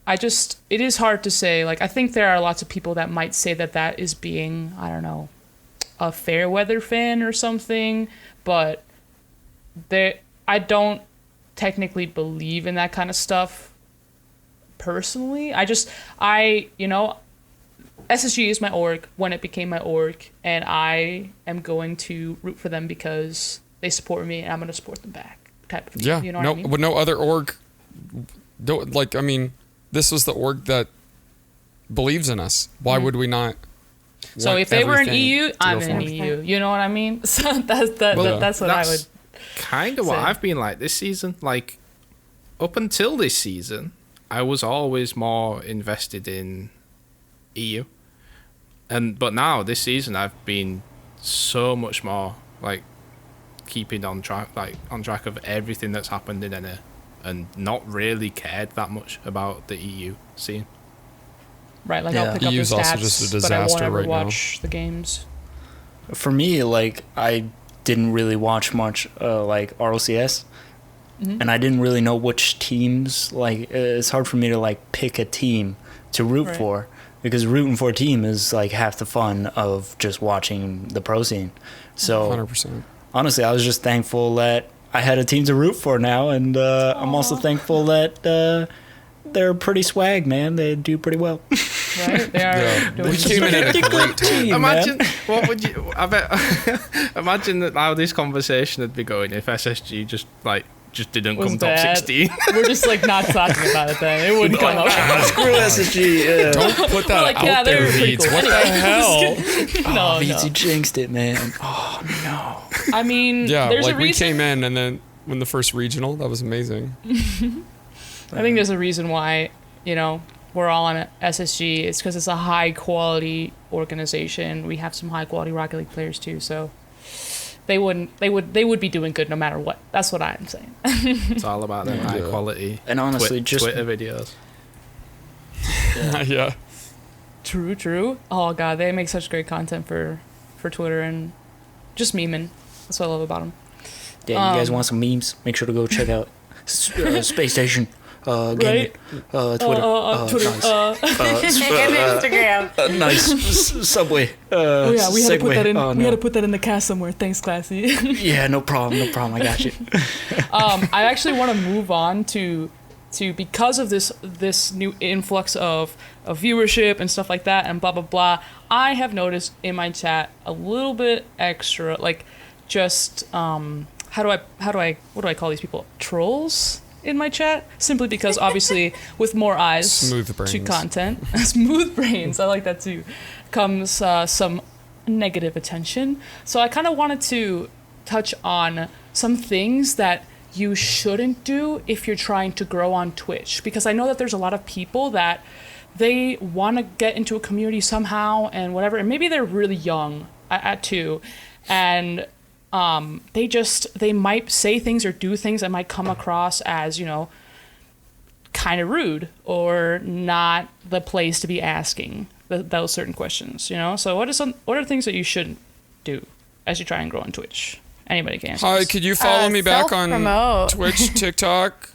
C: It is hard to say. Like, I think there are lots of people that might say that is being, I don't know, a fair weather fan or something, but I don't technically believe in that kind of stuff personally. SSG is my org when it became my org, and I am going to root for them because they support me, and I'm going to support them back, type of thing.
E: Yeah,
C: You know
E: no,
C: what I mean?
E: but no other org. Don't, like, I mean, this was the org that believes in us. Why would we not?
C: So
E: want
C: if they were in
E: everything
C: EU,
E: to go
C: I'm
E: for
C: in
E: it?
C: EU. You know what I mean? So that's what I would.
D: Kind of what
C: say.
D: I've been like this season. Like, up until this season, I was always more invested in EU, but now this season I've been so much more like keeping on track of everything that's happened in NA, and not really cared that much about the EU scene.
C: Right, like
A: Yeah.
C: I'll pick up the
E: EU's
C: stats,
E: also just a
C: but I won't
E: disaster
C: ever
E: right now.
C: watch the games.
A: For me, like, I didn't really watch much like RLCS, and I didn't really know which teams. Like, it's hard for me to like pick a team to root
C: Right.
A: for, because rooting for a team is like half the fun of just watching the pro scene. So
E: 100%.
A: honestly, I was just thankful that I had a team to root for now, and I'm also thankful that they're pretty swag, man. They do pretty well.
C: Right? They are
E: Yeah.
C: doing
E: We came in at a great time.
D: Imagine what would you? I bet. Imagine that how this conversation would be going if SSG just didn't
C: Was
D: come
C: bad.
D: top 16.
C: We're just like not talking about it then. It wouldn't come up.
A: Screw SSG. Yeah.
E: Don't put that
C: Like,
E: out
C: yeah,
E: there,
C: they're pretty
E: Veeds.
C: cool.
E: What
C: Anyway,
E: the hell?
C: No,
A: Veeds, you
C: no.
A: jinxed it, man. Oh no.
C: I mean,
E: Yeah,
C: there's
E: like
C: a
E: we
C: reason.
E: came in and then win the first regional. That was amazing.
C: I think there's a reason why, we're all on SSG. It's because it's a high quality organization. We have some high quality Rocket League players too, so they would be doing good no matter what. That's what I'm saying.
D: It's all about them high quality
A: and honestly, just
D: Twitter videos.
E: Yeah.
C: True. Oh god, they make such great content for Twitter and just memeing. That's what I love about them.
A: Yeah, you guys want some memes? Make sure to go check out Space Station. Gaming, Twitter,
B: and Instagram.
A: Nice Subway.
C: Oh yeah, we had to put that in.
A: Oh,
C: we had to put that in the cast somewhere. Thanks, Classy.
A: Yeah, no problem. I got you.
C: I actually want to move on to because of this new influx of viewership and stuff like that and blah blah blah. I have noticed in my chat a little bit extra, like just what do I call these people? Trolls in my chat, simply because obviously with more eyes
E: Smooth brains.
C: to content, smooth brains, I like that too, comes some negative attention. So I kind of wanted to touch on some things that you shouldn't do if you're trying to grow on Twitch, because I know that there's a lot of people that they want to get into a community somehow and whatever, and maybe they're really young at too, and they might say things or do things that might come across as, kind of rude or not the place to be asking those certain questions, So what are things that you shouldn't do as you try and grow on Twitch? Anybody can answer
E: Hi,
C: this.
E: could you follow me back on
B: self-promote.
E: Twitch, TikTok,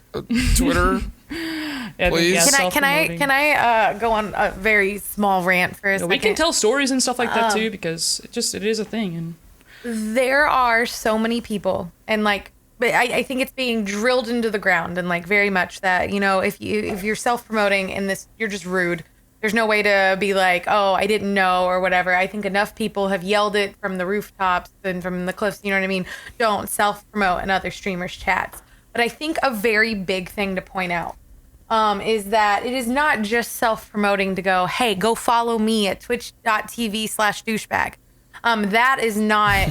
E: Twitter?
C: Yeah,
E: Please.
C: yeah,
B: Can I go on a very small rant for a second?
C: we can tell stories and stuff like that too, because it is a thing. And
B: there are so many people, and I think it's being drilled into the ground, and very much that if you're self-promoting in this, you're just rude. There's no way to be like, oh, I didn't know or whatever. I think enough people have yelled it from the rooftops and from the cliffs. You know what I mean? Don't self-promote in other streamers' chats. But I think a very big thing to point out is that it is not just self-promoting to go, hey, go follow me at twitch.tv/douchebag. That is not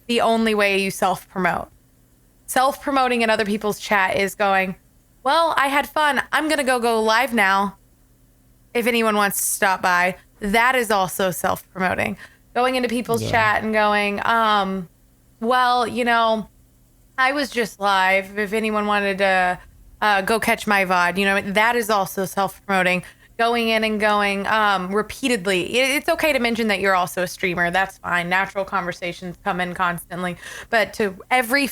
B: the only way you self-promote. Self-promoting in other people's chat is going, well, I had fun. I'm going to go live now. If anyone wants to stop by, that is also self-promoting. Going into people's chat and going, well, I was just live. If anyone wanted to go catch my VOD, that is also self-promoting. Going in and going repeatedly. It's okay to mention that you're also a streamer. That's fine. Natural conversations come in constantly. But to every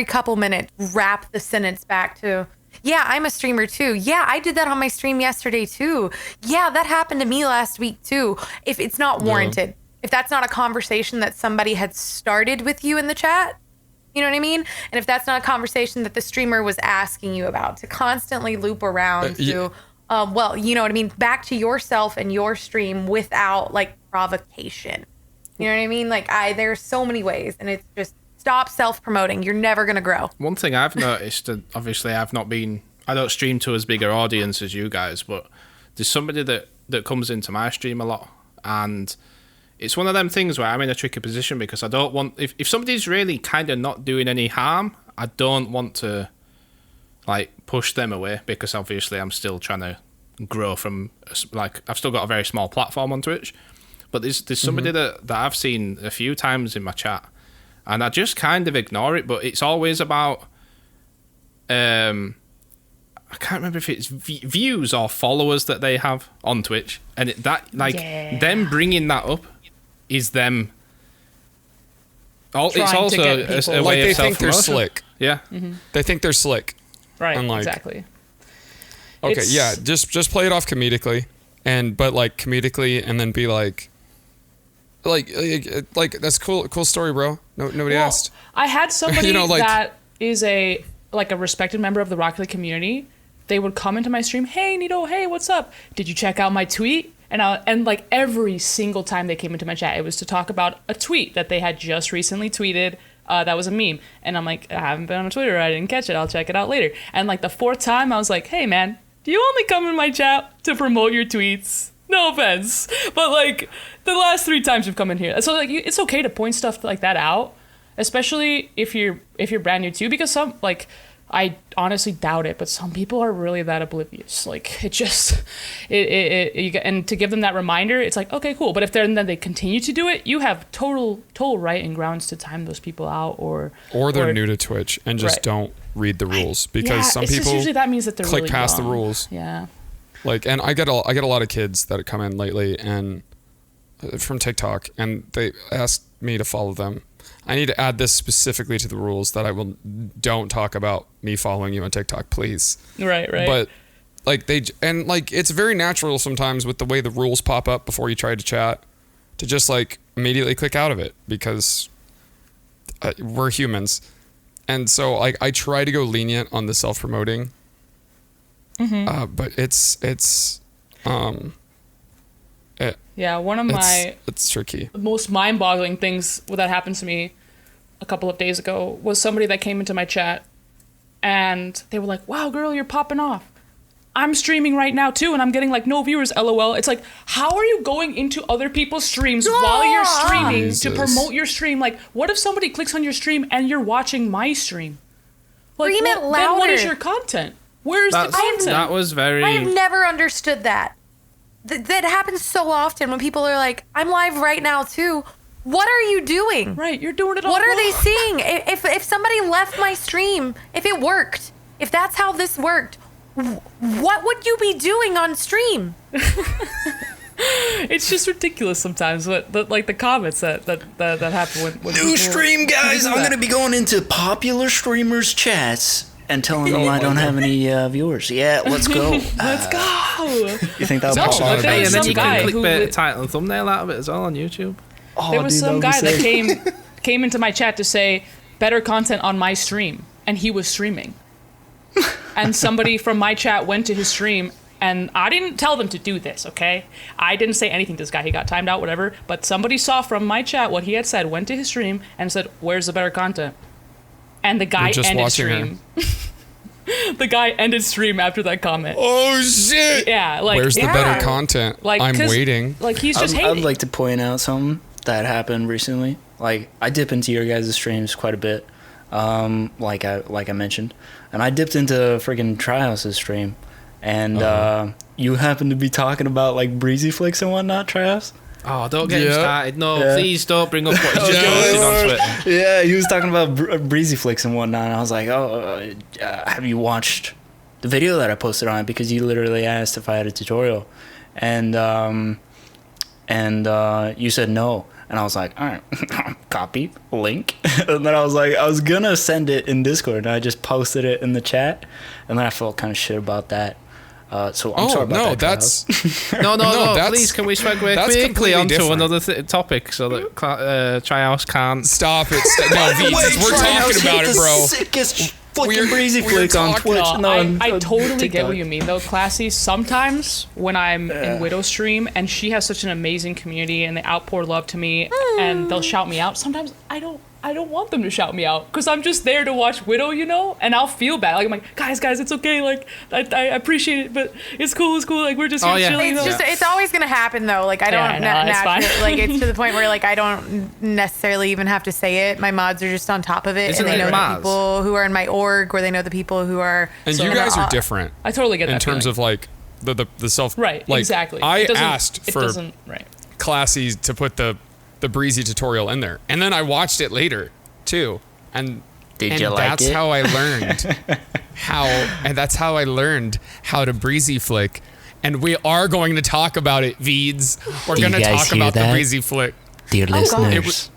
B: couple minutes, wrap the sentence back to, yeah, I'm a streamer too. Yeah, I did that on my stream yesterday too. Yeah, that happened to me last week too. If it's not warranted, if that's not a conversation that somebody had started with you in the chat, you know what I mean? And if that's not a conversation that the streamer was asking you about, to constantly loop around to, well, you know what I mean? Back to yourself and your stream without provocation. You know what I mean? There's so many ways, and it's just, stop self-promoting. You're never going to grow.
D: One thing I've noticed, and obviously I don't stream to as big an audience as you guys, but there's somebody that comes into my stream a lot, and it's one of them things where I'm in a tricky position because I don't want, if somebody's really kind of not doing any harm, I don't want to push them away, because obviously I'm still trying to grow from, I've still got a very small platform on Twitch, but there's somebody that I've seen a few times in my chat, and I just kind of ignore it, but it's always about, I can't remember if it's views or followers that they have on Twitch, and them bringing that up is them. It's also a way
E: they
D: of
E: think they're
D: self-promotion.
E: slick.
D: Yeah,
E: They think they're slick.
C: right,
E: Unlike-
C: exactly.
E: Okay, yeah, just play it off comedically, but comedically, and then be like that's cool story, bro. Nobody asked.
C: I had somebody
E: You know,
C: that is a respected member of the Rocket League community. They would come into my stream, hey Neato, hey, what's up? Did you check out my tweet? And every single time they came into my chat, it was to talk about a tweet that they had just recently tweeted. That was a meme. And I'm like, I haven't been on Twitter. I didn't catch it. I'll check it out later. And the fourth time, I was like, hey man, do you only come in my chat to promote your tweets? No offense, but the last 3 times you've come in here, so it's okay to point stuff like that out, especially if you're brand new too, because some, like, I honestly doubt it, but some people are really that oblivious. Like, it just, and to give them that reminder, it's like, okay, cool. But if then they continue to do it, you have total right and grounds to time those people out, or
E: they're new to Twitch and just don't read the rules, because some
C: it's
E: people
C: just usually that means that they're
E: click
C: really
E: past the
C: dumb.
E: rules.
C: Yeah.
E: Like, and I get a lot of kids that come in lately and from TikTok, and they ask me to follow them. I need to add this specifically to the rules that don't talk about me following you on TikTok, please.
C: Right.
E: But like it's very natural sometimes with the way the rules pop up before you try to chat to just like immediately click out of it, because we're humans. And so like I try to go lenient on the self-promoting. Mm-hmm. But it's
C: one of
E: it's tricky.
C: The most mind-boggling things that happened to me a couple of days ago was somebody that came into my chat and they were like, wow, girl, you're popping off. I'm streaming right now too, and I'm getting like no viewers, LOL. It's like, how are you going into other people's streams while you're streaming to promote your stream? Like, what if somebody clicks on your stream and you're watching my stream? Like,
B: Scream it
C: then
B: louder.
C: what is your content? Where's the content?
D: That was very...
B: I have never understood that. That happens so often when people are like, I'm live right now too. What are you doing?
C: Right, you're doing it all
B: What are
C: wrong.
B: they seeing? If somebody left my stream, if it worked, if that's how this worked, what would you be doing on stream?
C: It's just ridiculous sometimes. Like the comments that happen when
A: New
C: people
A: stream, guys.
C: do
A: I'm
C: that.
A: gonna be going into popular streamers' chats and telling them I don't have any viewers. Yeah, let's go.
C: Let's go.
A: You think that'll
C: No,
A: pop
C: but
A: out?
C: there
D: Hey,
C: was
D: and then
C: some
D: you
C: guy
D: can
C: who
D: click the
C: lit-
D: title and thumbnail out of it as well on YouTube.
A: Oh,
C: There was
A: dude,
C: some
A: would be
C: guy that
A: sick.
C: came into my chat to say better content on my stream, and he was streaming. And somebody from my chat went to his stream, and I didn't tell them to do this, okay? I didn't say anything to this guy. He got timed out, whatever. But somebody saw from my chat what he had said, went to his stream, and said, "Where's the better content?" And the guy
E: You're just
C: ended
E: watching
C: stream. The guy ended stream after that comment.
E: Oh shit!
C: Yeah, like
E: Where's the
C: yeah.
E: better content?
C: Like,
E: I'm
C: 'cause,
E: waiting.
C: Like he's just
A: I'd
C: hating.
A: like to point out something that happened recently. Like, I dip into your guys' streams quite a bit, like I mentioned, and I dipped into freaking Trihouse's stream, and you happened to be talking about like Breezy Flicks and whatnot, Trihouse.
D: Oh, don't get him
E: Yeah.
D: started. No,
A: Yeah.
D: please don't bring up what he's just
E: Yeah.
D: posted on Twitter.
A: Yeah, he was talking about Breezy Flicks and whatnot, and I was like, have you watched the video that I posted on it? Because you literally asked if I had a tutorial, and you said no. And I was like, all right, copy, link. And then I was gonna send it in Discord, and I just posted it in the chat. And then I felt kind of shit about that. So I'm sorry about
E: no,
A: that.
E: that's
D: No,
E: that's-
D: please, can we segue
E: that's
D: quickly
E: completely
D: onto
E: different.
D: another topic so that Trihouse can't...
E: stop it. No, Veeds, we're talking about it, bro.
A: Sickest fucking
E: We're-
A: Breezy
E: we're
A: Flicks on
E: talking-
A: Twitch.
C: No,
A: No,
C: I totally get
A: TikTok.
C: what you mean though, Classy. Sometimes when I'm in Widow's stream and she has such an amazing community and they outpour love to me and they'll shout me out, sometimes I don't want them to shout me out because I'm just there to watch Widow, you know, and I'll feel bad. Like I'm like, guys, it's okay. Like I appreciate it, but it's cool. Like we're just
D: Oh,
C: here
D: yeah.
C: chilling.
B: It's
C: you know?
B: just, it's always gonna happen though. Like I don't
C: Yeah, no, it's fine.
B: like it's to the point where like I don't necessarily even have to say it. My mods are just on top of it,
D: Isn't
B: and they
D: it
B: know
D: mods?
B: the people who are in my org, or they know the people who are.
E: And
C: So-
E: you guys are different
C: I totally get that
E: in terms
C: feeling.
E: of like the self.
C: right,
E: Like,
C: exactly.
E: I
C: It doesn't-
E: asked
C: it
E: for
C: doesn't- right.
E: Classy to put the Breezy tutorial in there, and then I watched it later too, and
A: Did you like
E: that's
A: it?
E: how I learned that's how I learned how to Breezy Flick, and we are going to talk about it, Veeds. We're
A: Do you
E: going to
A: guys
E: talk
A: hear
E: about
A: that?
E: the Breezy Flick.
A: Dear listeners,
E: It was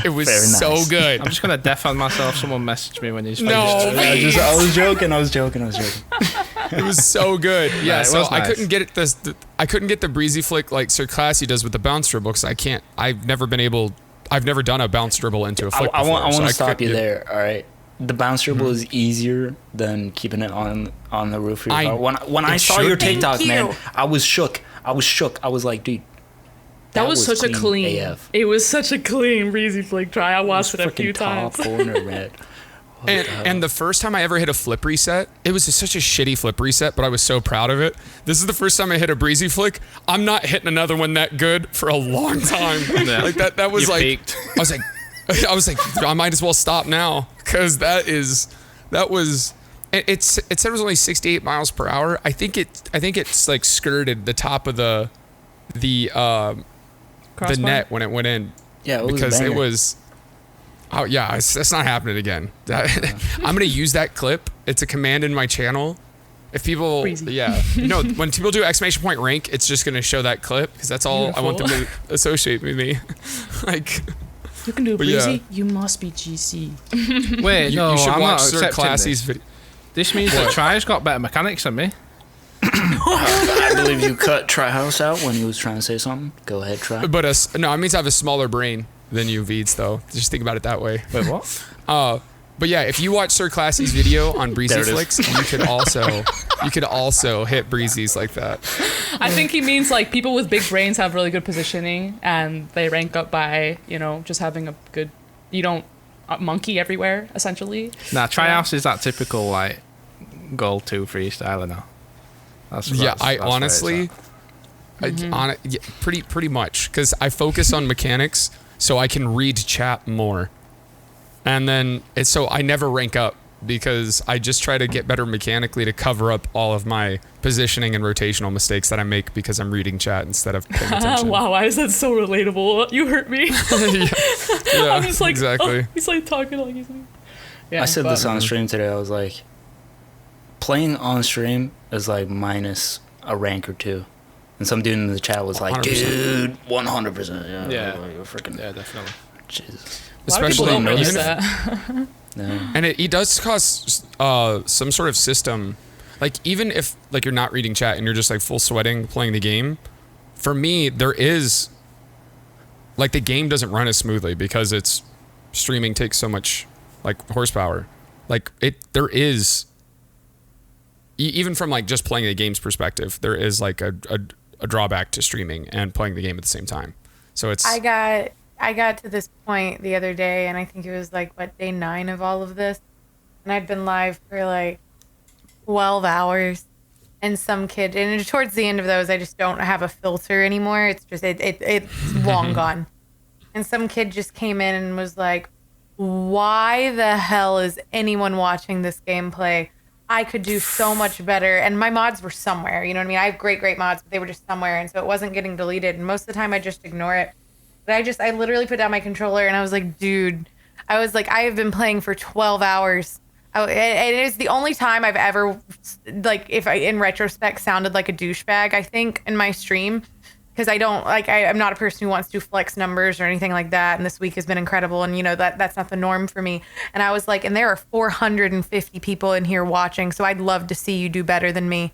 E: It was
A: Very
E: so
A: nice.
E: good.
D: I'm just going to def on myself. Someone messaged me when he's
E: No,
D: finished.
A: I was joking.
E: It was so good. Yeah,
D: Right, it
E: so
D: was
E: I
D: nice.
E: couldn't get it. I couldn't get the Breezy Flick like Sir Classy does with the bounce dribble because I can't. I've never done a bounce dribble into a flick
A: I
E: before.
A: want
E: so
A: to stop
E: couldn't
A: you
E: do-
A: there. All right, the bounce dribble is easier than keeping it on the roof of your
E: I-
A: car. When I
E: it
A: saw
E: should
A: your
E: be.
A: TikTok,
B: Thank
A: man,
B: you.
A: I was shook. I was like, dude,
C: That was such a clean.
A: AF.
C: It was such a clean Breezy Flick try. I watched it a few
A: Freaking top
C: times.
A: corner, man.
E: And the first time I ever hit a flip reset, it was such a shitty flip reset, but I was so proud of it. This is the first time I hit a Breezy Flick. I'm not hitting another one that good for a long time.
D: Yeah.
E: Like that was
D: You
E: like
D: peaked.
E: I was like, I was like, I might as well stop now because that was. It said it was only 68 miles per hour. I think it's like skirted the top of the net when it went in.
A: Yeah, it was
E: because
A: a banger.
E: it was. Oh yeah, that's not happening again. I'm gonna use that clip. It's a command in my channel. If people,
C: Breezy.
E: yeah, when people do exclamation point rank, it's just gonna show that clip because that's all I want them to associate with me. Like,
C: you can do it,
E: but yeah.
C: Breezy. You must be GC.
D: Wait, no,
E: you should
D: I'm
E: watch
D: not
E: Sir
D: accepting
E: Classy's
D: this.
E: video.
D: This means that Tri's got better mechanics than me.
A: I believe you cut Trihouse out when he was trying to say something. Go ahead, Try.
E: But no, it means I have a smaller brain than you, Veeds, though. Just think about it that way.
D: Wait, what?
E: But yeah, if you watch Sir Classy's video on Breezy
A: There it is.
E: Flicks, you could also hit Breezy's like that.
C: I think he means like people with big brains have really good positioning and they rank up by, just having a good, you don't monkey everywhere, essentially.
D: Nah, Trihouse is that typical, like, goal 2 freestyler now. That's
E: I
D: where
E: honestly,
D: it's
E: pretty much, because I focus on mechanics so I can read chat more. And then so I never rank up because I just try to get better mechanically to cover up all of my positioning and rotational mistakes that I make because I'm reading chat instead of paying attention.
C: Wow, why is that so relatable? You hurt me.
E: Yeah,
C: I'm just like,
E: exactly.
C: he's like talking like he's like, yeah,
A: I said this on stream today. I was like, playing on stream is like minus a rank or 2. And some dude in the chat was like,
E: 100%.
A: dude, 100%.
D: Yeah.
A: You're freaking.
D: Yeah, definitely.
A: Jesus.
C: a lot of people
E: Especially
C: don't notice
E: even if-
C: that.
A: No.
E: And it does cause some sort of system, like even if like you're not reading chat and you're just like full sweating playing the game, for me there is like the game doesn't run as smoothly because it's streaming takes so much like horsepower. Like there is even from like just playing the game's perspective, there is like a drawback to streaming and playing the game at the same time. So it's
B: I got to this point the other day, and I think it was like, day 9 of all of this. And I'd been live for like 12 hours. And some kid, and towards the end of those, I just don't have a filter anymore. It's just, it's long gone. And some kid just came in and was like, why the hell is anyone watching this gameplay? I could do so much better. And my mods were somewhere, you know what I mean? I have great mods, but they were just somewhere. And so it wasn't getting deleted. And most of the time I just ignore it. But I literally put down my controller and I was like, dude, I have been playing for 12 hours. It is the only time I've ever, like, if I, in retrospect, sounded like a douchebag, I think, in my stream. Because I'm not a person who wants to flex numbers or anything like that. And this week has been incredible. And, that's not the norm for me. And I was like, and there are 450 people in here watching. So I'd love to see you do better than me.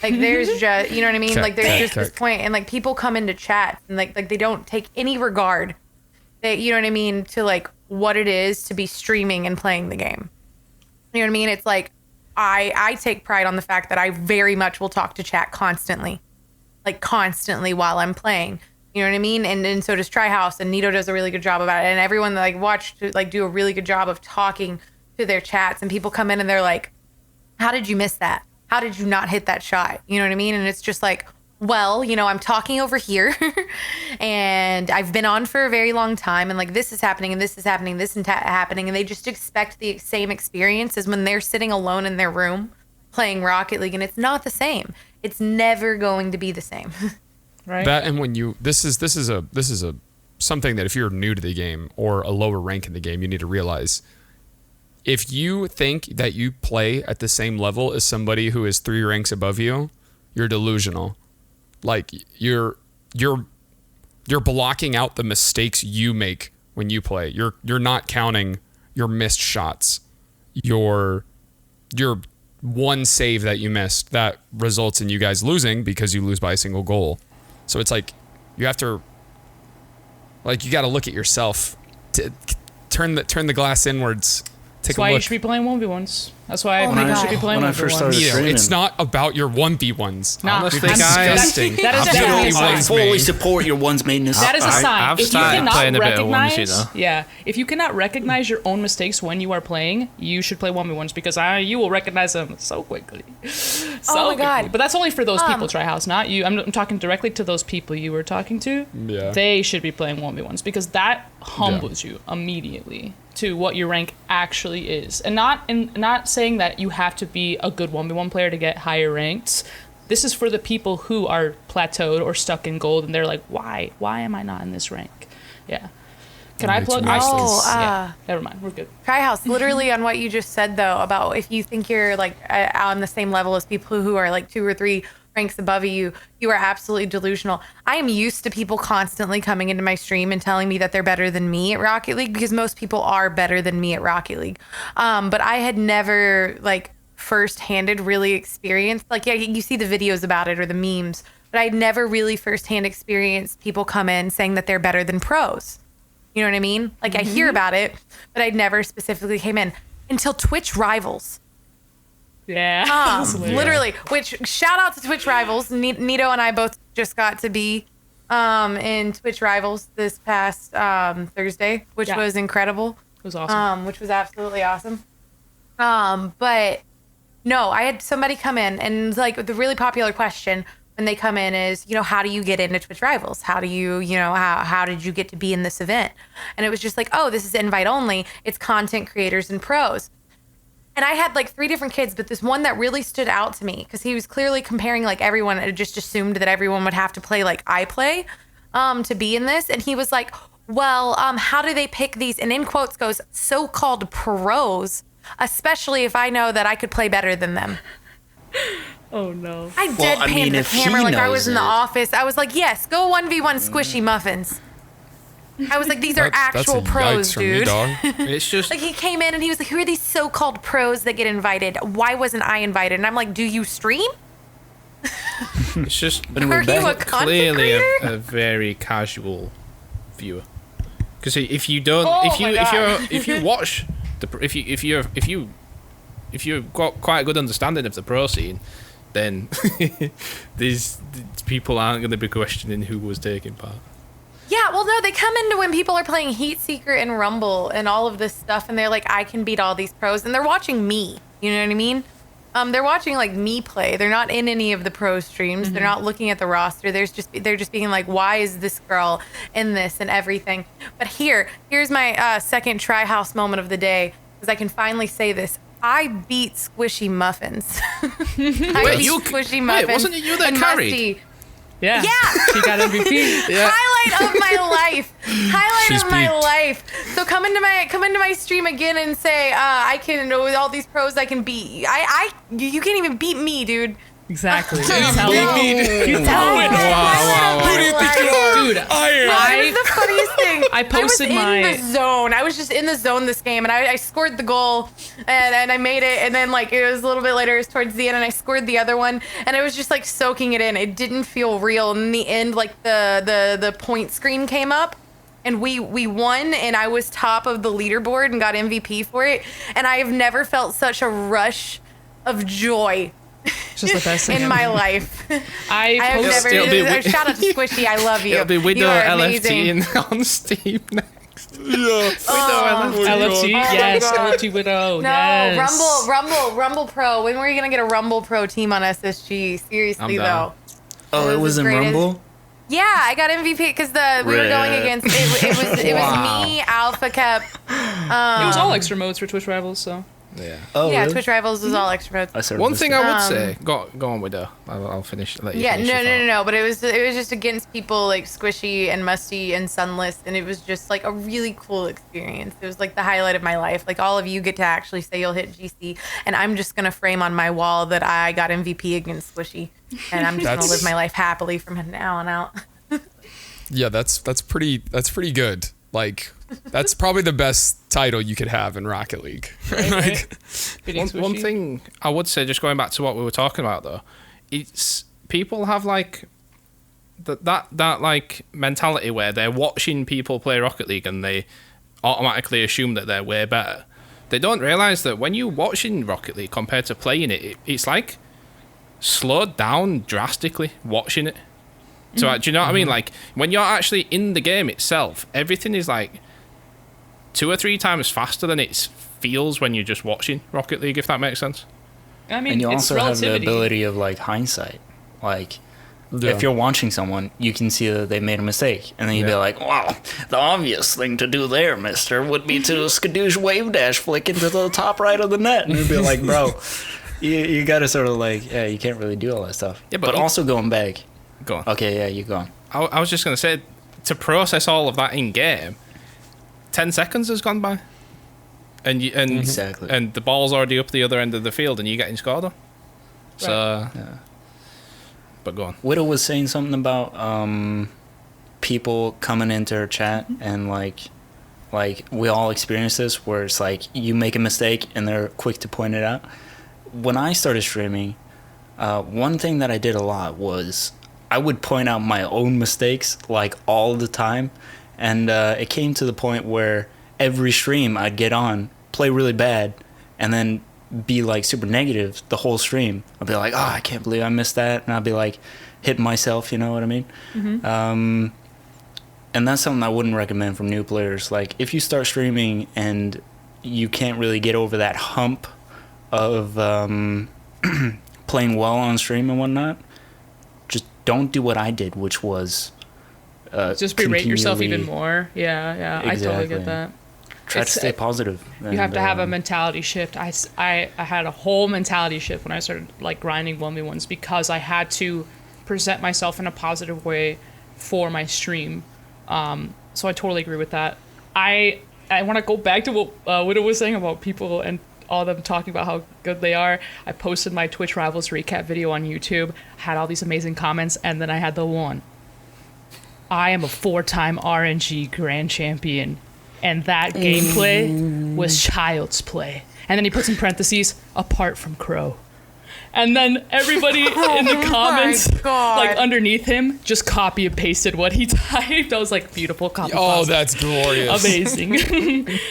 B: Like, there's just, you know what I mean?
E: Check,
B: like, there's
E: check,
B: just this point, and like people come into chat and like they don't take any regard, you know what I mean, to like what it is to be streaming and playing the game. You know what I mean? It's like I take pride on the fact that I very much will talk to chat constantly while I'm playing. You know what I mean? And so does Trihouse, and Neato does a really good job about it, and everyone that like watched like do a really good job of talking to their chats. And people come in and they're like, "How did you miss that? How did you not hit that shot?" You know what I mean? And it's just like, well, I'm talking over here and I've been on for a very long time, and like this is happening and this is happening, happening. And they just expect the same experience as when they're sitting alone in their room playing Rocket League. And it's not the same. It's never going to be the same.
C: Right.
E: that, and when this is a something that if you're new to the game or a lower rank in the game, you need to realize. If you think that you play at the same level as somebody who is 3 ranks above you, you're delusional. Like you're blocking out the mistakes you make when you play. You're not counting your missed shots. Your one save that you missed that results in you guys losing because you lose by a single goal. So it's like you have to, like, you got to look at yourself. To turn the glass inwards.
C: That's why you should be playing 1v1s. That's why
B: Oh my
C: people should
B: God.
C: be playing
A: When I
C: 1v1s.
A: first started
E: Neato,
A: streaming.
E: it's not about your 1v1s.
C: Nah,
D: Honestly,
C: I'm-
D: guys,
E: disgusting.
C: That is
E: Absolutely
C: definitely a sign.
E: ones
A: fully
E: me.
A: support your ones maintenance.
C: That is a sign.
D: I've
C: If you
D: started
C: cannot
D: playing a bit of
C: recognize,
D: onesie, though.
C: yeah, if you cannot recognize your own mistakes when you are playing, you should play 1v1s because you will recognize them so quickly.
B: Oh my God.
C: quickly. But that's only for those people, Trihouse, not you. I'm talking directly to those people you were talking to.
E: Yeah.
C: They should be playing 1v1s because that humbles you immediately to what your rank actually is. And not saying that you have to be a good 1v1 player to get higher ranked. This is for the people who are plateaued or stuck in gold and they're like, why am I not in this rank? Yeah. Can I
E: It's
C: plug?
E: worthless.
C: Yeah. Never mind. We're good.
B: Trihouse, literally on what you just said though about if you think you're like on the same level as people who are like 2 or 3 ranks above you, you are absolutely delusional. I am used to people constantly coming into my stream and telling me that they're better than me at Rocket League because most people are better than me at Rocket League. But I had never like first-handed really experienced, like, yeah, you see the videos about it or the memes, but I'd never really first-hand experienced people come in saying that they're better than pros. You know what I mean? Like I hear about it, but I'd never specifically came in until Twitch Rivals.
C: Yeah.
B: Literally, which shout out to Twitch Rivals. Neato and I both just got to be in Twitch Rivals this past Thursday, which was incredible.
C: It was awesome.
B: Which was absolutely awesome. But no, I had somebody come in and like the really popular question when they come in is, you know, how do you get into Twitch Rivals? How do you, you know, how did you get to be in this event? And it was just like, oh, this is invite only. It's content creators and pros. And I had like 3 different kids, but this one that really stood out to me because he was clearly comparing like everyone and just assumed that everyone would have to play like I play to be in this. And he was like, well, how do they pick these? And in quotes goes, so-called pros, especially if I know that I could play better than them.
C: Oh no.
B: I deadpanned the
A: if he
B: camera like I
A: knows
B: was in the
A: it.
B: office. I was like, yes, go 1v1 squishy muffins. I was like, these are actual
E: that's a
B: pros,
E: yikes from me,
B: dude.
E: dog.
D: It's just
B: Like he came in and he was like, who are these so-called pros that get invited? Why wasn't I invited? And I'm like, do you stream?
D: it's just
B: Are you a content
D: clearly
B: creator?
D: a very casual viewer. Because if you don't,
B: Oh
D: if
B: my God.
D: you watch the if you've got quite a good understanding of the pro scene, then these people aren't going to be questioning who was taking part.
B: Yeah, well, no, they come into when people are playing Heat Seeker and Rumble and all of this stuff, and they're like, I can beat all these pros, and they're watching me. You know what I mean? They're watching like me play. They're not in any of the pro streams. They're not looking at the roster. They're just being like, why is this girl in this and everything? But here's my second Trihouse moment of the day, because I can finally say this. I beat Squishy Muffins. Squishy Muffins.
D: wasn't it you that
B: and
D: carried?
B: Musty.
C: Yeah.
B: Yeah.
C: She got MVP.
B: Highlight of my life.
E: She's
B: Highlight of my
E: peaked.
B: life. So come into my stream again and say I can with all these pros I can beat. You can't even beat me, dude.
C: Exactly.
E: Beat me.
C: You tell it.
D: Wow.
E: Who do you think you are?
C: Dude,
B: That was the funniest thing.
C: I posted
B: I was in the zone. I was just in the zone this game, and I scored the goal, and I made it. And then like it was a little bit later, it was towards the end, and I scored the other one, and I was just like soaking it in. It didn't feel real. And in the end, like the point screen came up, and we won, and I was top of the leaderboard and got MVP for it. And I have never felt such a rush of joy
C: It's just the best thing
B: in my life.
C: I
B: have
C: posted.
B: never.
D: It'll be
B: Shout out to Squishy. I love you.
D: It'll be
B: You
D: Widow
B: are
D: LFT
B: amazing.
D: on Steam next.
E: Yeah.
C: LFT,
B: my
C: yes.
B: God.
C: LFT Widow,
B: No,
C: yes.
B: Rumble Pro. When were you gonna get a Rumble Pro team on SSG? Seriously
D: I'm down.
B: though.
A: Oh, it was in
B: great.
A: Rumble?
B: Yeah, I got MVP because we were going against it was me, Alpha Cup.
C: It was all extra modes for Twitch Rivals, so.
D: Yeah.
A: Oh,
B: Yeah,
A: really?
B: Twitch Rivals was all extra modes.
A: I sort of
D: One
A: missed
D: thing
A: it.
D: I would say, go on with her. I'll finish. Let you
B: Yeah,
D: finish
B: no,
D: your
B: no,
D: thought.
B: no, no. But it was just against people like Squishy and Musty and Sunless, and it was just like a really cool experience. It was like the highlight of my life. Like all of you get to actually say you'll hit GC, and I'm just gonna frame on my wall that I got MVP against Squishy, and I'm just gonna
E: That's-
B: live my life happily from now on out.
E: Yeah, that's pretty good. Like, that's probably the best title you could have in Rocket League. Like,
D: One thing I would say, just going back to what we were talking about though, it's people have like that like mentality where they're watching people play Rocket League and they automatically assume that they're way better. they don't realize that when you're watching Rocket League compared to playing it, it's like slowed down drastically watching it. So do you know what I mean? Like when you're actually in the game itself, everything is like 2 or 3 times faster than it feels when you're just watching Rocket League, if that makes sense.
C: I mean,
A: And you
C: it's
A: also have the
C: relativity.
A: ability of like hindsight. Like if you're watching someone, you can see that they made a mistake, and then you'd be like, "Wow, the obvious thing to do there, Mister, would be to skadoosh wave dash flick into the top right of the net." And you'd be like, "Bro, you got to sort of like, yeah, you can't really do all that stuff."
D: Yeah,
A: but also going back.
D: Go on.
A: Okay, yeah, you go on.
D: I was just gonna say, to process all of that in game, 10 seconds has gone by, and
A: Exactly.
D: and the ball's already up the other end of the field, and you're getting scored on. So, but go on.
A: Widow was saying something about people coming into her chat and like we all experience this, where it's like you make a mistake and they're quick to point it out. When I started streaming, one thing that I did a lot was I would point out my own mistakes like all the time, and it came to the point where every stream I'd get on, play really bad, and then be like super negative the whole stream. I'd be like, "Oh, I can't believe I missed that," and I'd be like hitting myself, you know what I mean? And that's something I wouldn't recommend from new players. Like if you start streaming and you can't really get over that hump of playing well on stream and whatnot, just don't do what I did, which was
C: Just berate yourself
A: continually-
C: even more. Yeah, I totally
A: Exactly.
C: get that.
A: Try to
C: It's-
A: stay positive.
C: You have to have a mentality shift. I had a whole mentality shift when I started like grinding 1v1s, because I had to present myself in a positive way for my stream. So I totally agree with that. I want to go back to what Widow was saying about people and all them talking about how good they are. I posted my Twitch Rivals recap video on YouTube, had all these amazing comments, and then I had the one. I am a 4-time RNG Grand Champion, and that gameplay was child's play. And then he puts in parentheses, apart from Crow. And then everybody in the comments,
B: God.
C: like underneath him, just copy and pasted what he typed. I was like, beautiful copy.
E: Oh,
C: pasta.
E: that's glorious.
C: Amazing.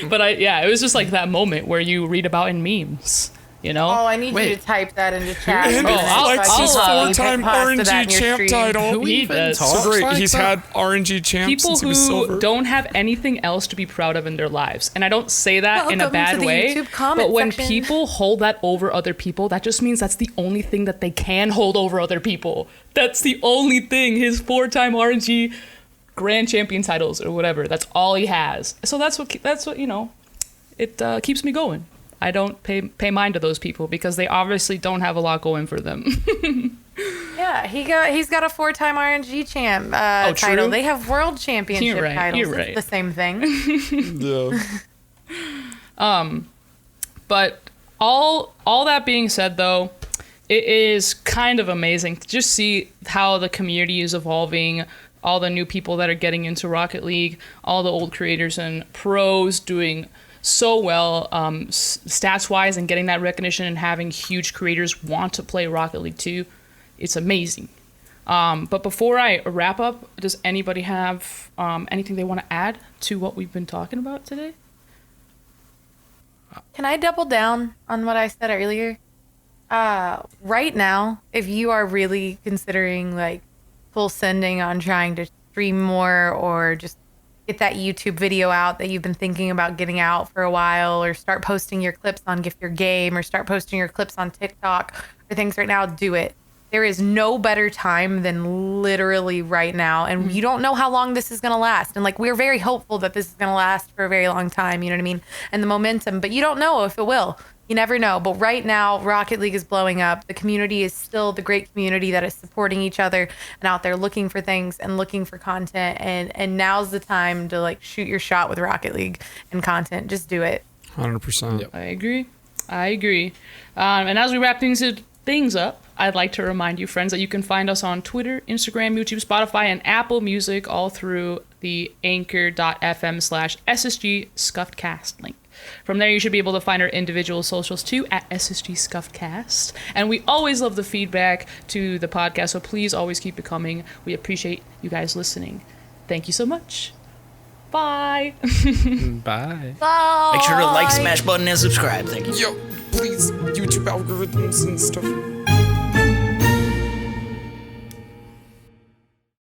C: But it was just like that moment where you read about in memes, you know?
B: Oh, I need you to type that into chat.
E: And
C: I'll-
E: Flex's
C: I'll,
E: 4-time
B: post that in
E: RNG
B: your
E: champ
B: stream.
E: title.
D: Who
C: He
D: even
C: does.
D: talks
E: So great.
D: like
E: He's
D: that?
E: had RNG champ
C: People
E: since he was
C: who
E: silver.
C: don't have anything else to be proud of in their lives. And I don't say that in a
B: Welcome
C: bad
B: to the
C: way.
B: YouTube comment
C: But when
B: section.
C: people hold that over other people, that just means that's the only thing that they can hold over other people. That's the only thing. His 4-time RNG Grand Champion titles or whatever. That's all he has. So that's what you know. It keeps me going. I don't pay mind to those people because they obviously don't have a lot going for them.
B: Yeah, he's got a 4-time RNG champ title.
C: true?
B: They have world championship
C: You're right,
B: titles.
C: you're right.
B: It's the same thing.
E: Yeah.
C: But all that being said, though, it is kind of amazing to just see how the community is evolving, all the new people that are getting into Rocket League, all the old creators and pros doing so well stats-wise and getting that recognition and having huge creators want to play Rocket League too. It's amazing. But before I wrap up, does anybody have anything they want to add to what we've been talking about today?
B: Can I double down on what I said earlier? Right now, if you are really considering like full sending on trying to stream more or just get that YouTube video out that you've been thinking about getting out for a while, or start posting your clips on Gift Your Game, or start posting your clips on TikTok or things right now, do it. There is no better time than literally right now. And you don't know how long this is going to last. And like, we're very hopeful that this is going to last for a very long time. You know what I mean? And the momentum, but you don't know if it will. You never know. But right now, Rocket League is blowing up. The community is still the great community that is supporting each other and out there looking for things and looking for content. And now's the time to like shoot your shot with Rocket League and content. Just do it.
E: 100%.
C: I agree. And as we wrap things up, I'd like to remind you, friends, that you can find us on Twitter, Instagram, YouTube, Spotify, and Apple Music, all through the anchor.fm/SSG Scuffedcast link. From there, you should be able to find our individual socials too at SSG Scuffedcast. And we always love the feedback to the podcast, so please always keep it coming. We appreciate you guys listening. Thank you so much. Bye.
D: Bye.
B: Bye.
A: Make sure to like, smash button, and subscribe. Thank you.
E: Yo, please, YouTube algorithms and stuff.